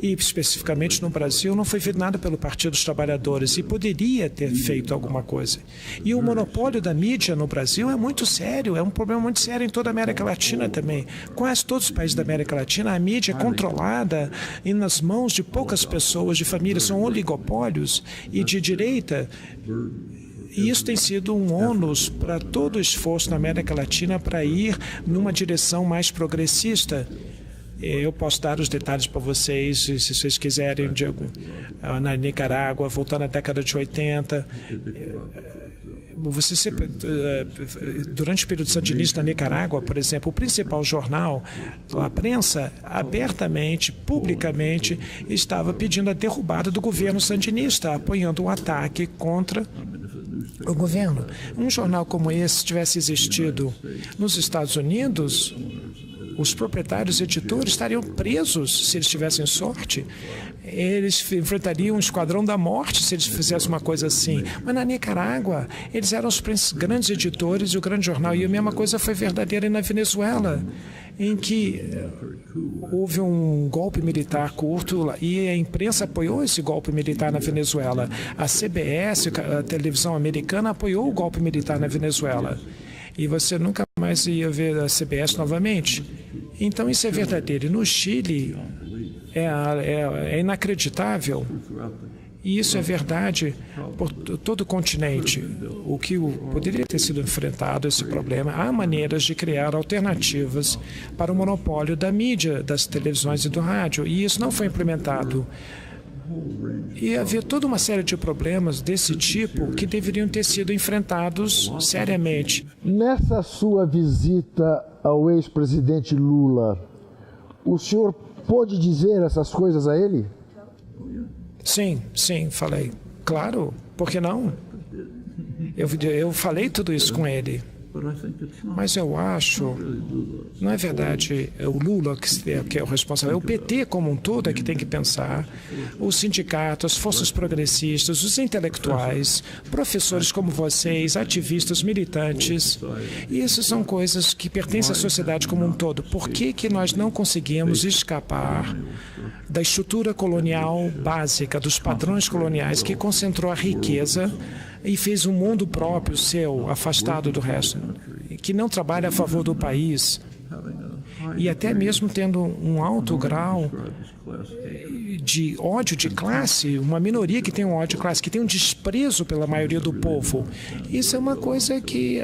e especificamente no Brasil não foi feito nada pelo Partido dos Trabalhadores, e poderia ter feito alguma coisa. E o monopólio da mídia no Brasil é muito sério, é um problema muito sério em toda a América Latina também. Quase todos os países da América Latina, a mídia é controlada e nas mãos de poucas pessoas, de famílias, são oligopólios e de direita. E isso tem sido um ônus para todo o esforço na América Latina para ir numa direção mais progressista. Eu posso dar os detalhes para vocês, se vocês quiserem, na Nicarágua, voltando à década de 80, durante o período sandinista na Nicarágua, por exemplo, o principal jornal, a prensa, abertamente, publicamente, estava pedindo a derrubada do governo sandinista, apoiando um ataque contra o governo. Um jornal como esse tivesse existido nos Estados Unidos, os proprietários e editores estariam presos se eles tivessem sorte. Eles enfrentariam um esquadrão da morte se eles fizessem uma coisa assim. Mas na Nicarágua, eles eram os grandes editores e o grande jornal. E a mesma coisa foi verdadeira na Venezuela, em que houve um golpe militar curto e a imprensa apoiou esse golpe militar na Venezuela. A CBS, a televisão americana, apoiou o golpe militar na Venezuela. E você nunca mais ia ver a CBS novamente. Então isso é verdadeiro. E no Chile é inacreditável. E isso é verdade por todo o continente. O que poderia ter sido enfrentado, esse problema, há maneiras de criar alternativas para o monopólio da mídia, das televisões e do rádio. E isso não foi implementado. E havia toda uma série de problemas desse tipo que deveriam ter sido enfrentados seriamente. Nessa sua visita ao ex-presidente Lula, o senhor pôde dizer essas coisas a ele? Sim, falei. Claro, por que não? Eu falei tudo isso com ele. Mas eu acho, não é verdade, é o Lula que é o responsável, é o PT como um todo é que tem que pensar, os sindicatos, as forças progressistas, os intelectuais, professores como vocês, ativistas, militantes. Isso são coisas que pertencem à sociedade como um todo. Por que nós não conseguimos escapar da estrutura colonial básica, dos padrões coloniais que concentrou a riqueza e fez um mundo próprio seu, afastado do resto, que não trabalha a favor do país e até mesmo tendo um alto grau de ódio de classe, uma minoria que tem um ódio de classe, que tem um desprezo pela maioria do povo. Isso é uma coisa que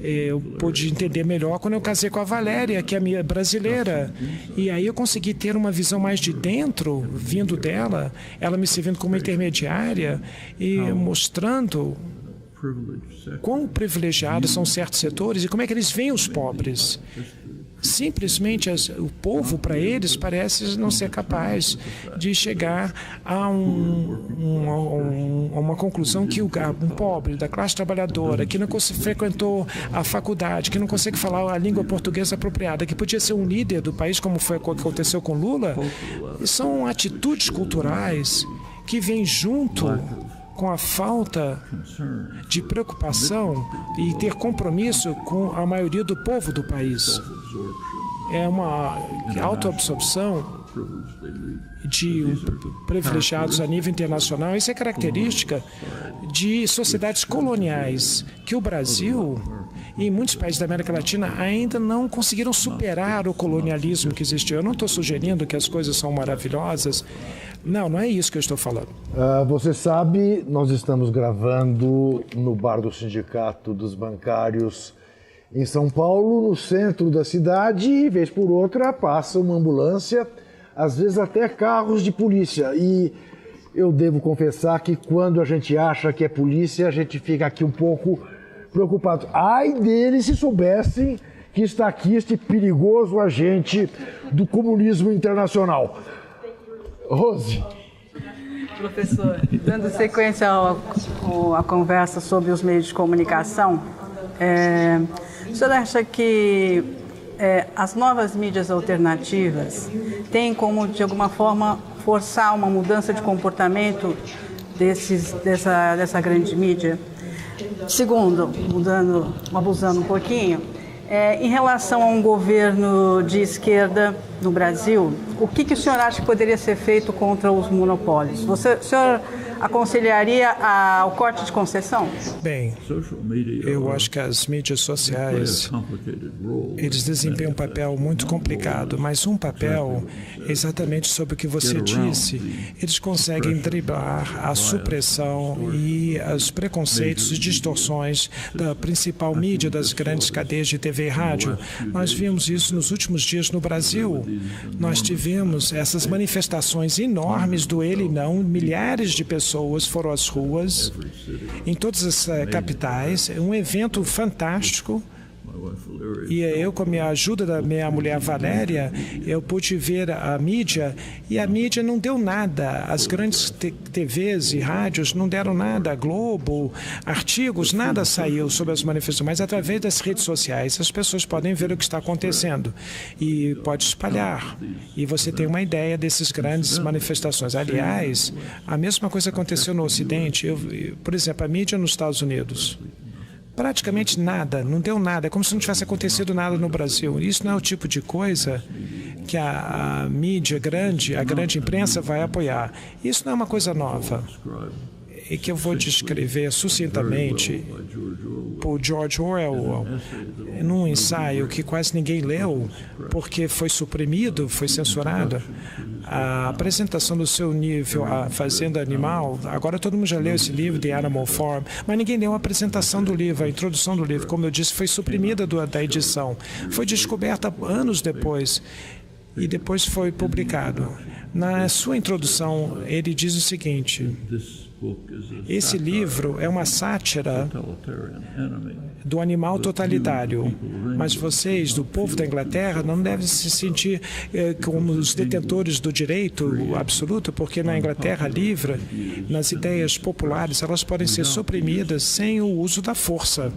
eu pude entender melhor quando eu casei com a Valéria, que é minha brasileira. E aí eu consegui ter uma visão mais de dentro, vindo dela, ela me servindo como intermediária e mostrando quão privilegiados são certos setores e como é que eles veem os pobres. Simplesmente o povo, para eles, parece não ser capaz de chegar a uma conclusão que um pobre da classe trabalhadora, que não frequentou a faculdade, que não consegue falar a língua portuguesa apropriada, que podia ser um líder do país, como foi o que aconteceu com Lula, são atitudes culturais que vêm junto com a falta de preocupação e ter compromisso com a maioria do povo do país. É uma autoabsorção de privilegiados a nível internacional. Isso é característica de sociedades coloniais que o Brasil e muitos países da América Latina ainda não conseguiram superar o colonialismo que existiu. Eu não estou sugerindo que as coisas são maravilhosas. Não é isso que eu estou falando. Você sabe, nós estamos gravando no bar do Sindicato dos Bancários em São Paulo, no centro da cidade, e vez por outra passa uma ambulância, às vezes até carros de polícia. E eu devo confessar que quando a gente acha que é polícia, a gente fica aqui um pouco preocupado. Ai deles se soubessem que está aqui este perigoso agente do comunismo internacional. Rose. Professor, dando sequência à conversa sobre os meios de comunicação, o senhor acha que as novas mídias alternativas têm como, de alguma forma, forçar uma mudança de comportamento dessa grande mídia? Segundo, abusando um pouquinho, em relação a um governo de esquerda no Brasil, o que o senhor acha que poderia ser feito contra os monopólios? O senhor aconselharia ao corte de concessão? Bem, eu acho que as mídias sociais, eles desempenham um papel muito complicado, mas um papel exatamente sobre o que você disse. Eles conseguem driblar a supressão e os preconceitos e distorções da principal mídia das grandes cadeias de TV e rádio. Nós vimos isso nos últimos dias no Brasil. Nós tivemos vemos essas manifestações enormes do Ele Não. Milhares de pessoas foram às ruas em todas as capitais. É um evento fantástico. E eu, com a minha ajuda da minha mulher Valéria, eu pude ver a mídia, e a mídia não deu nada. As grandes TVs e rádios não deram nada. A Globo, artigos, nada saiu sobre as manifestações. Mas através das redes sociais, as pessoas podem ver o que está acontecendo e pode espalhar. E você tem uma ideia dessas grandes manifestações. Aliás, a mesma coisa aconteceu no Ocidente. Por exemplo, a mídia nos Estados Unidos. Praticamente nada, não deu nada. É como se não tivesse acontecido nada no Brasil. Isso não é o tipo de coisa que a mídia grande, a grande imprensa vai apoiar. Isso não é uma coisa nova. E que eu vou descrever sucintamente por George Orwell, num ensaio que quase ninguém leu, porque foi suprimido, foi censurado. A apresentação do seu livro, A Fazenda Animal, agora todo mundo já leu esse livro, The Animal Farm, mas ninguém leu a apresentação do livro, a introdução do livro. Como eu disse, foi suprimida da edição. Foi descoberta anos depois e depois foi publicado. Na sua introdução, ele diz o seguinte: esse livro é uma sátira do animal totalitário, mas vocês, do povo da Inglaterra, não devem se sentir como os detentores do direito absoluto, porque na Inglaterra livre, nas ideias populares, elas podem ser suprimidas sem o uso da força.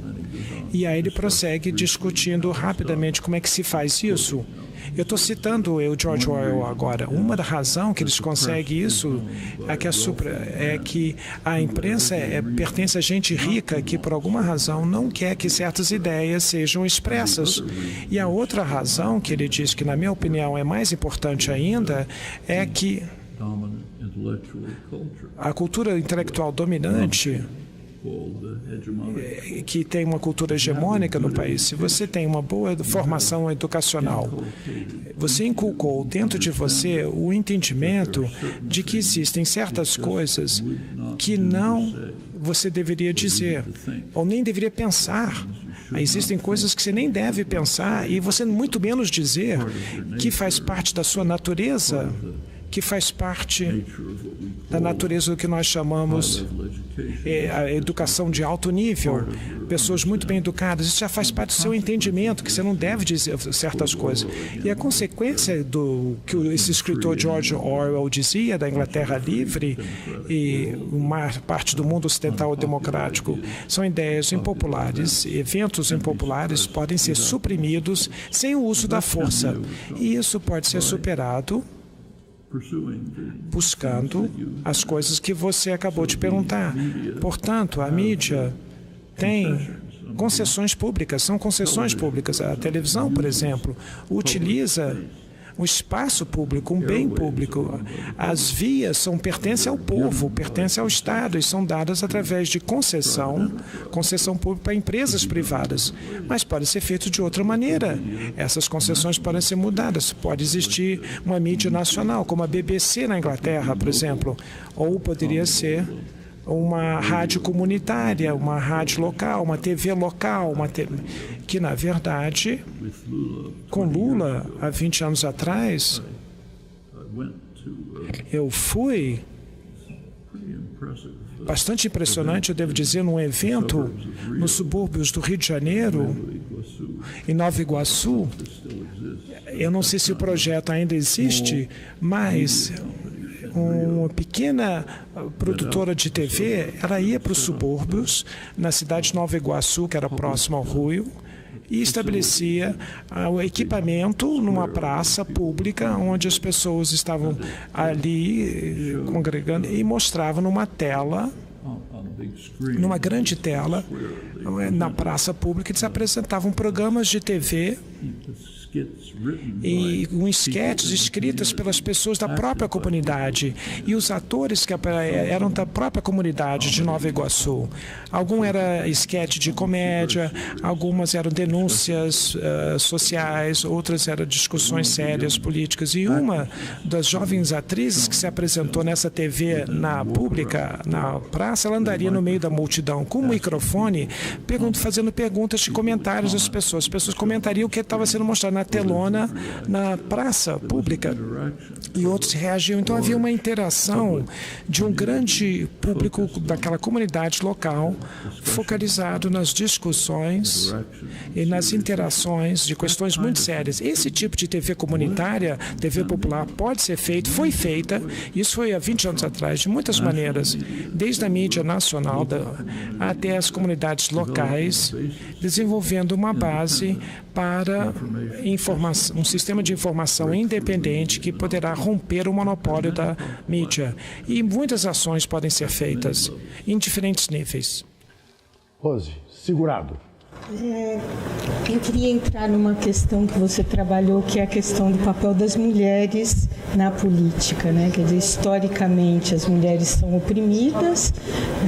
E aí ele prossegue discutindo rapidamente como é que se faz isso. Eu estou citando o George Orwell agora. Uma da razão que eles conseguem isso é que a imprensa pertence a gente rica que, por alguma razão, não quer que certas ideias sejam expressas. E a outra razão que ele diz, que na minha opinião é mais importante ainda, é que a cultura intelectual dominante, que tem uma cultura hegemônica no país, se você tem uma boa formação educacional, você inculcou dentro de você o entendimento de que existem certas coisas que não você deveria dizer, ou nem deveria pensar. Existem coisas que você nem deve pensar e você muito menos dizer, que faz parte da sua natureza, que faz parte da natureza do que nós chamamos a educação de alto nível, pessoas muito bem educadas. Isso já faz parte do seu entendimento, que você não deve dizer certas coisas. E a consequência do que esse escritor George Orwell dizia da Inglaterra livre e uma parte do mundo ocidental democrático são ideias impopulares. Eventos impopulares podem ser suprimidos sem o uso da força. E isso pode ser superado buscando as coisas que você acabou de perguntar. Portanto, a mídia tem concessões públicas, são concessões públicas. A televisão, por exemplo, utiliza o espaço público, um bem público. As vias pertencem ao povo, pertencem ao Estado e são dadas através de concessão pública para empresas privadas. Mas pode ser feito de outra maneira. Essas concessões podem ser mudadas. Pode existir uma mídia nacional, como a BBC na Inglaterra, por exemplo, ou poderia ser uma rádio comunitária, uma rádio local, uma TV local, que, na verdade, com Lula, há 20 anos atrás, eu fui bastante impressionante, eu devo dizer, num evento nos subúrbios do Rio de Janeiro, em Nova Iguaçu. Eu não sei se o projeto ainda existe, mas uma pequena produtora de TV, ela ia para os subúrbios, na cidade de Nova Iguaçu, que era próxima ao Rio, e estabelecia o equipamento numa praça pública, onde as pessoas estavam ali congregando, e mostrava numa tela, numa grande tela, na praça pública, eles apresentavam programas de TV e esquetes escritas pelas pessoas da própria comunidade e os atores que eram da própria comunidade de Nova Iguaçu. Algum era esquete de comédia, algumas eram denúncias sociais, outras eram discussões sérias políticas. E uma das jovens atrizes que se apresentou nessa TV pública, na praça, ela andaria no meio da multidão com um microfone, fazendo perguntas e comentários às pessoas. As pessoas comentariam o que estava sendo mostrado. na telona, na praça pública, e outros reagiam. Então havia uma interação de um grande público daquela comunidade local, focalizado nas discussões e nas interações de questões muito sérias. Esse tipo de TV comunitária, TV popular, pode ser feito, foi feita, isso foi há 20 anos atrás, de muitas maneiras, desde a mídia nacional até as comunidades locais, desenvolvendo uma base para um sistema de informação independente que poderá romper o monopólio da mídia. E muitas ações podem ser feitas em diferentes níveis. Rose, segurado. Eu queria entrar numa questão que você trabalhou, que é a questão do papel das mulheres na política, né? Quer dizer, historicamente as mulheres são oprimidas,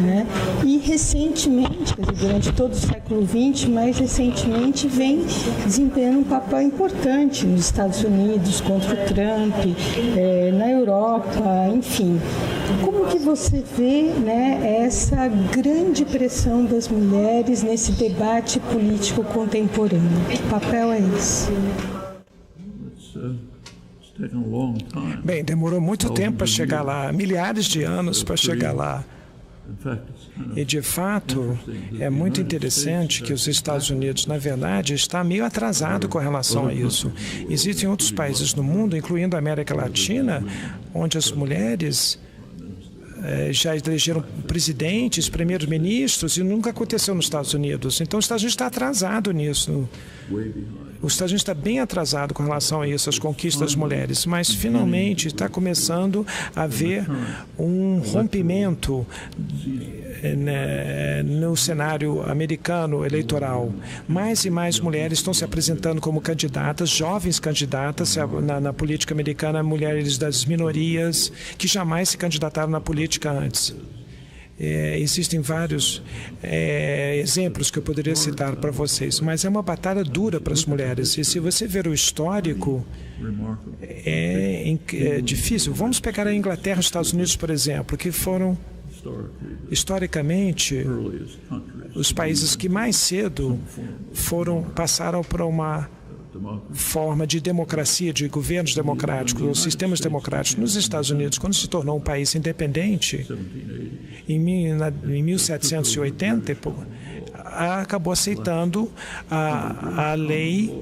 né? E recentemente, quer dizer, durante todo o século XX, mais recentemente vem desempenhando um papel importante nos Estados Unidos contra o Trump, na Europa, enfim. Como que você vê, né, essa grande pressão das mulheres nesse debate político contemporâneo? Que papel é esse? Bem, demorou muito tempo para chegar lá, milhares de anos para chegar lá. E, de fato, é muito interessante que os Estados Unidos, na verdade, está meio atrasado com relação a isso. Existem outros países no mundo, incluindo a América Latina, onde as mulheres já elegeram presidentes, primeiros-ministros, e nunca aconteceu nos Estados Unidos. Então, os Estados Unidos está atrasado nisso. Os Estados Unidos está bem atrasado com relação a isso, as conquistas das mulheres, mas finalmente está começando a haver um rompimento no cenário americano eleitoral. Mais e mais mulheres estão se apresentando como candidatas, jovens candidatas na política americana, mulheres das minorias que jamais se candidataram na política antes. Existem vários exemplos que eu poderia citar para vocês, mas é uma batalha dura para as mulheres. E se você ver o histórico, é difícil. Vamos pegar a Inglaterra e os Estados Unidos, por exemplo, que foram, historicamente, os países que mais cedo passaram por uma forma de democracia, de governos democráticos, ou sistemas democráticos. Nos Estados Unidos, quando se tornou um país independente, em 1780, acabou aceitando a lei,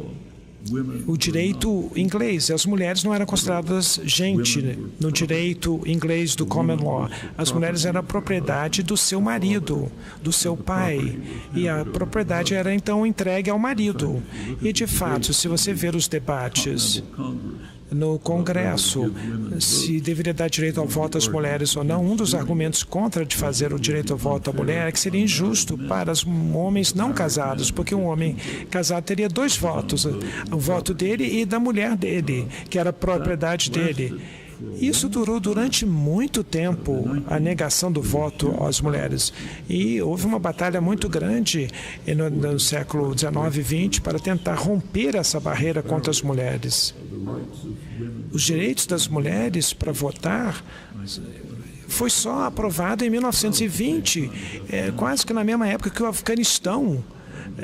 o direito inglês. As mulheres não eram consideradas gente no direito inglês do common law. As mulheres eram propriedade do seu marido, do seu pai. E a propriedade era então entregue ao marido. E, de fato, se você ver os debates no Congresso, se deveria dar direito ao voto às mulheres ou não, um dos argumentos contra de fazer o direito ao voto à mulher é que seria injusto para os homens não casados, porque um homem casado teria 2 votos, o voto dele e da mulher dele, que era propriedade dele. Isso durou durante muito tempo, a negação do voto às mulheres. E houve uma batalha muito grande no século XIX e XX para tentar romper essa barreira contra as mulheres. Os direitos das mulheres para votar foi só aprovado em 1920, quase que na mesma época que o Afeganistão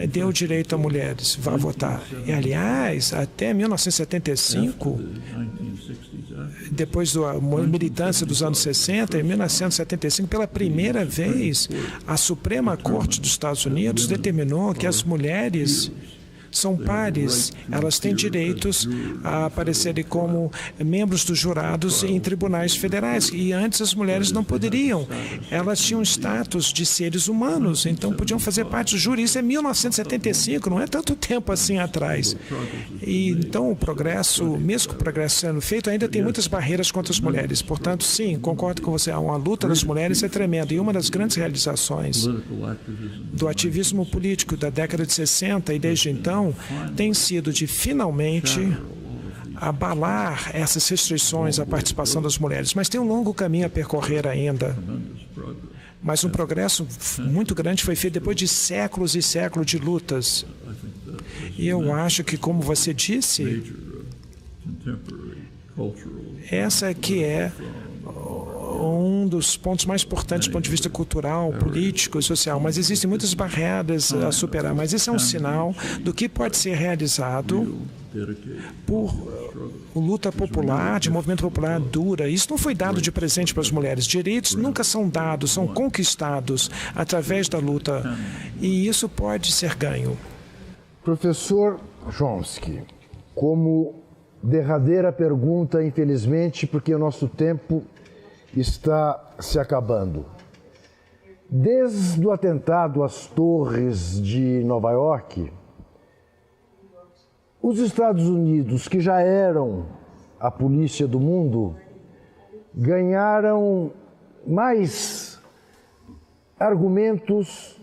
deu direito a mulheres a votar. E, aliás, até 1975, depois da militância dos anos 60, em 1975, pela primeira vez, a Suprema Corte dos Estados Unidos determinou que as mulheres são pares, elas têm direitos a aparecerem como membros dos jurados em tribunais federais. E antes as mulheres não poderiam. Elas tinham status de seres humanos, então podiam fazer parte do júri. Isso é 1975, não é tanto tempo assim atrás. E então o progresso, mesmo com o progresso sendo feito, ainda tem muitas barreiras contra as mulheres. Portanto, sim, concordo com você, a luta das mulheres é tremenda. E uma das grandes realizações do ativismo político da década de 60 e desde então tem sido de finalmente abalar essas restrições à participação das mulheres. Mas tem um longo caminho a percorrer ainda. Mas um progresso muito grande foi feito depois de séculos e séculos de lutas. E eu acho que, como você disse, essa que é um dos pontos mais importantes do ponto de vista cultural, político e social, mas existem muitas barreiras a superar. Mas esse é um sinal do que pode ser realizado por luta popular, de movimento popular dura. Isso não foi dado de presente para as mulheres. Direitos nunca são dados, são conquistados através da luta. E isso pode ser ganho. Professor Chomsky, como derradeira pergunta, infelizmente, porque o nosso tempo está se acabando. Desde o atentado às torres de Nova York, os Estados Unidos, que já eram a polícia do mundo, ganharam mais argumentos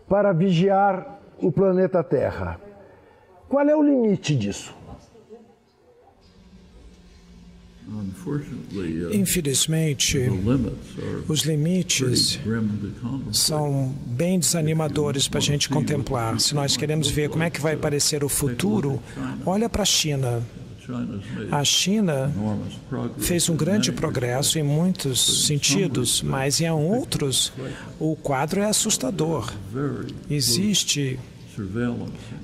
para vigiar o planeta Terra. Qual é o limite disso? Infelizmente, os limites são bem desanimadores para a gente contemplar. Se nós queremos ver como é que vai parecer o futuro, olha para a China. A China fez um grande progresso em muitos sentidos, mas em outros o quadro é assustador. Existe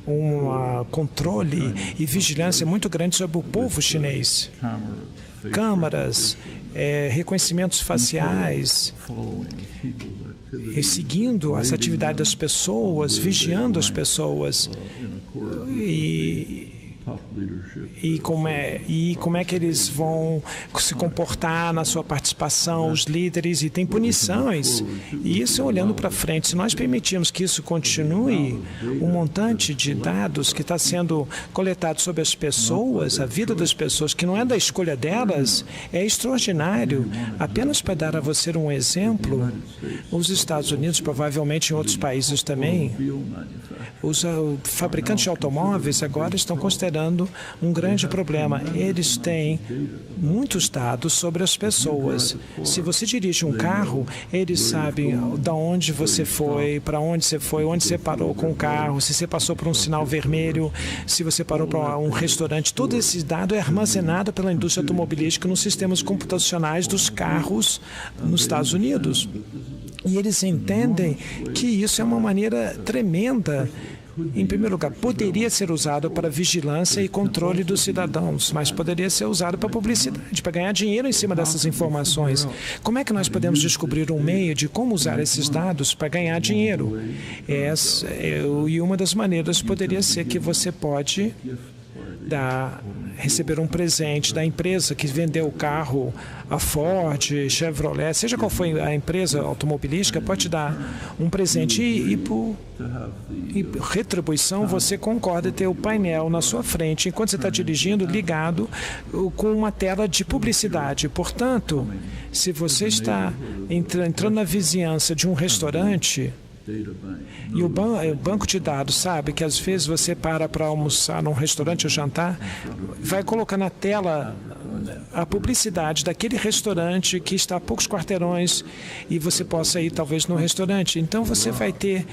um controle e vigilância muito grande sobre o povo chinês. Câmaras, reconhecimentos faciais, e seguindo as atividades das pessoas, vigiando as pessoas. E como é que eles vão se comportar na sua participação, os líderes, e tem punições. E isso olhando para frente. Se nós permitirmos que isso continue, um montante de dados que está sendo coletado sobre as pessoas, a vida das pessoas, que não é da escolha delas, é extraordinário. Apenas para dar a você um exemplo, os Estados Unidos, provavelmente em outros países também, os fabricantes de automóveis agora estão considerando um grande problema. Eles têm muitos dados sobre as pessoas. Se você dirige um carro, eles sabem de onde você foi, para onde você foi, onde você parou com o carro, se você passou por um sinal vermelho, se você parou para um restaurante. Todo esse dado é armazenado pela indústria automobilística nos sistemas computacionais dos carros nos Estados Unidos. E eles entendem que isso é uma maneira tremenda. Em primeiro lugar, poderia ser usado para vigilância e controle dos cidadãos, mas poderia ser usado para publicidade, para ganhar dinheiro em cima dessas informações. Como é que nós podemos descobrir um meio de como usar esses dados para ganhar dinheiro? E uma das maneiras poderia ser que você pode receber um presente da empresa que vendeu o carro, a Ford, Chevrolet, seja qual for a empresa automobilística, pode te dar um presente e por retribuição você concorda em ter o painel na sua frente, enquanto você está dirigindo, ligado com uma tela de publicidade. Portanto, se você está entrando na vizinhança de um restaurante, e o banco de dados sabe que às vezes você para almoçar num restaurante ou jantar, vai colocar na tela a publicidade daquele restaurante que está a poucos quarteirões e você possa ir talvez no restaurante. Então você vai ter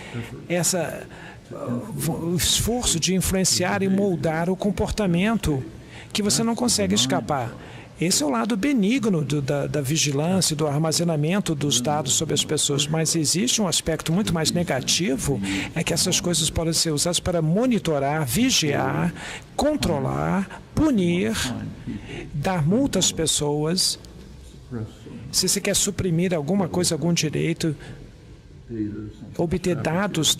o esforço de influenciar e moldar o comportamento que você não consegue escapar. Esse é o lado benigno da vigilância, do armazenamento dos dados sobre as pessoas, mas existe um aspecto muito mais negativo, é que essas coisas podem ser usadas para monitorar, vigiar, controlar, punir, dar multa às pessoas. Se você quer suprimir alguma coisa, algum direito, obter dados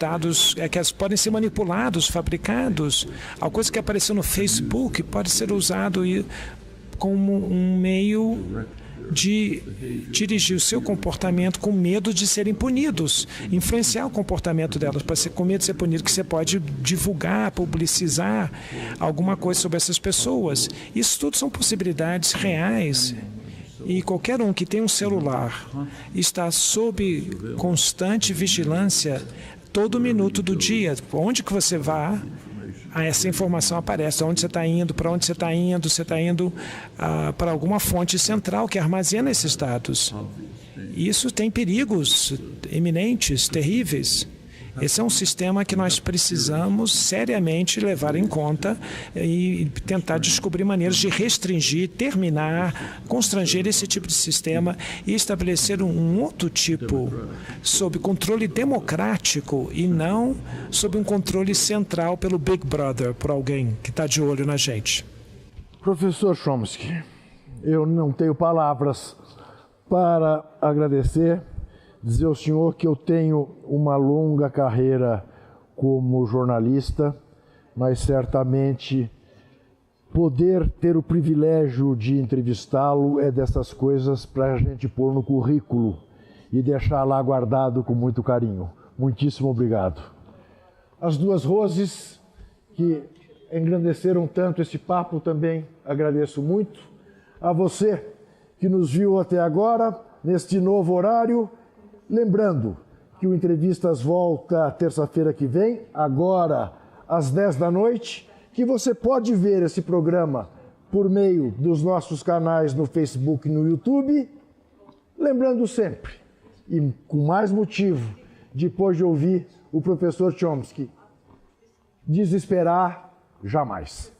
que podem ser manipulados, fabricados. A coisa que apareceu no Facebook pode ser usado como um meio de dirigir o seu comportamento com medo de serem punidos, influenciar o comportamento delas, para ser com medo de ser punido, que você pode divulgar, publicizar alguma coisa sobre essas pessoas. Isso tudo são possibilidades reais. E qualquer um que tem um celular está sob constante vigilância todo minuto do dia. Onde que você vá, essa informação aparece, onde você está indo, para onde você está indo para alguma fonte central que armazena esses dados. Isso tem perigos iminentes, terríveis. Esse é um sistema que nós precisamos seriamente levar em conta e tentar descobrir maneiras de restringir, terminar, constranger esse tipo de sistema e estabelecer um outro tipo sob controle democrático e não sob um controle central pelo Big Brother, por alguém que está de olho na gente. Professor Chomsky, eu não tenho palavras para agradecer, dizer ao senhor que eu tenho uma longa carreira como jornalista, mas certamente poder ter o privilégio de entrevistá-lo é dessas coisas para a gente pôr no currículo e deixar lá guardado com muito carinho. Muitíssimo obrigado. As duas Roses que engrandeceram tanto esse papo também agradeço muito. A você que nos viu até agora, neste novo horário, lembrando que o Entrevistas volta terça-feira que vem, agora às 10 da noite, que você pode ver esse programa por meio dos nossos canais no Facebook e no YouTube. Lembrando sempre, e com mais motivo, depois de ouvir o professor Chomsky, desesperar jamais.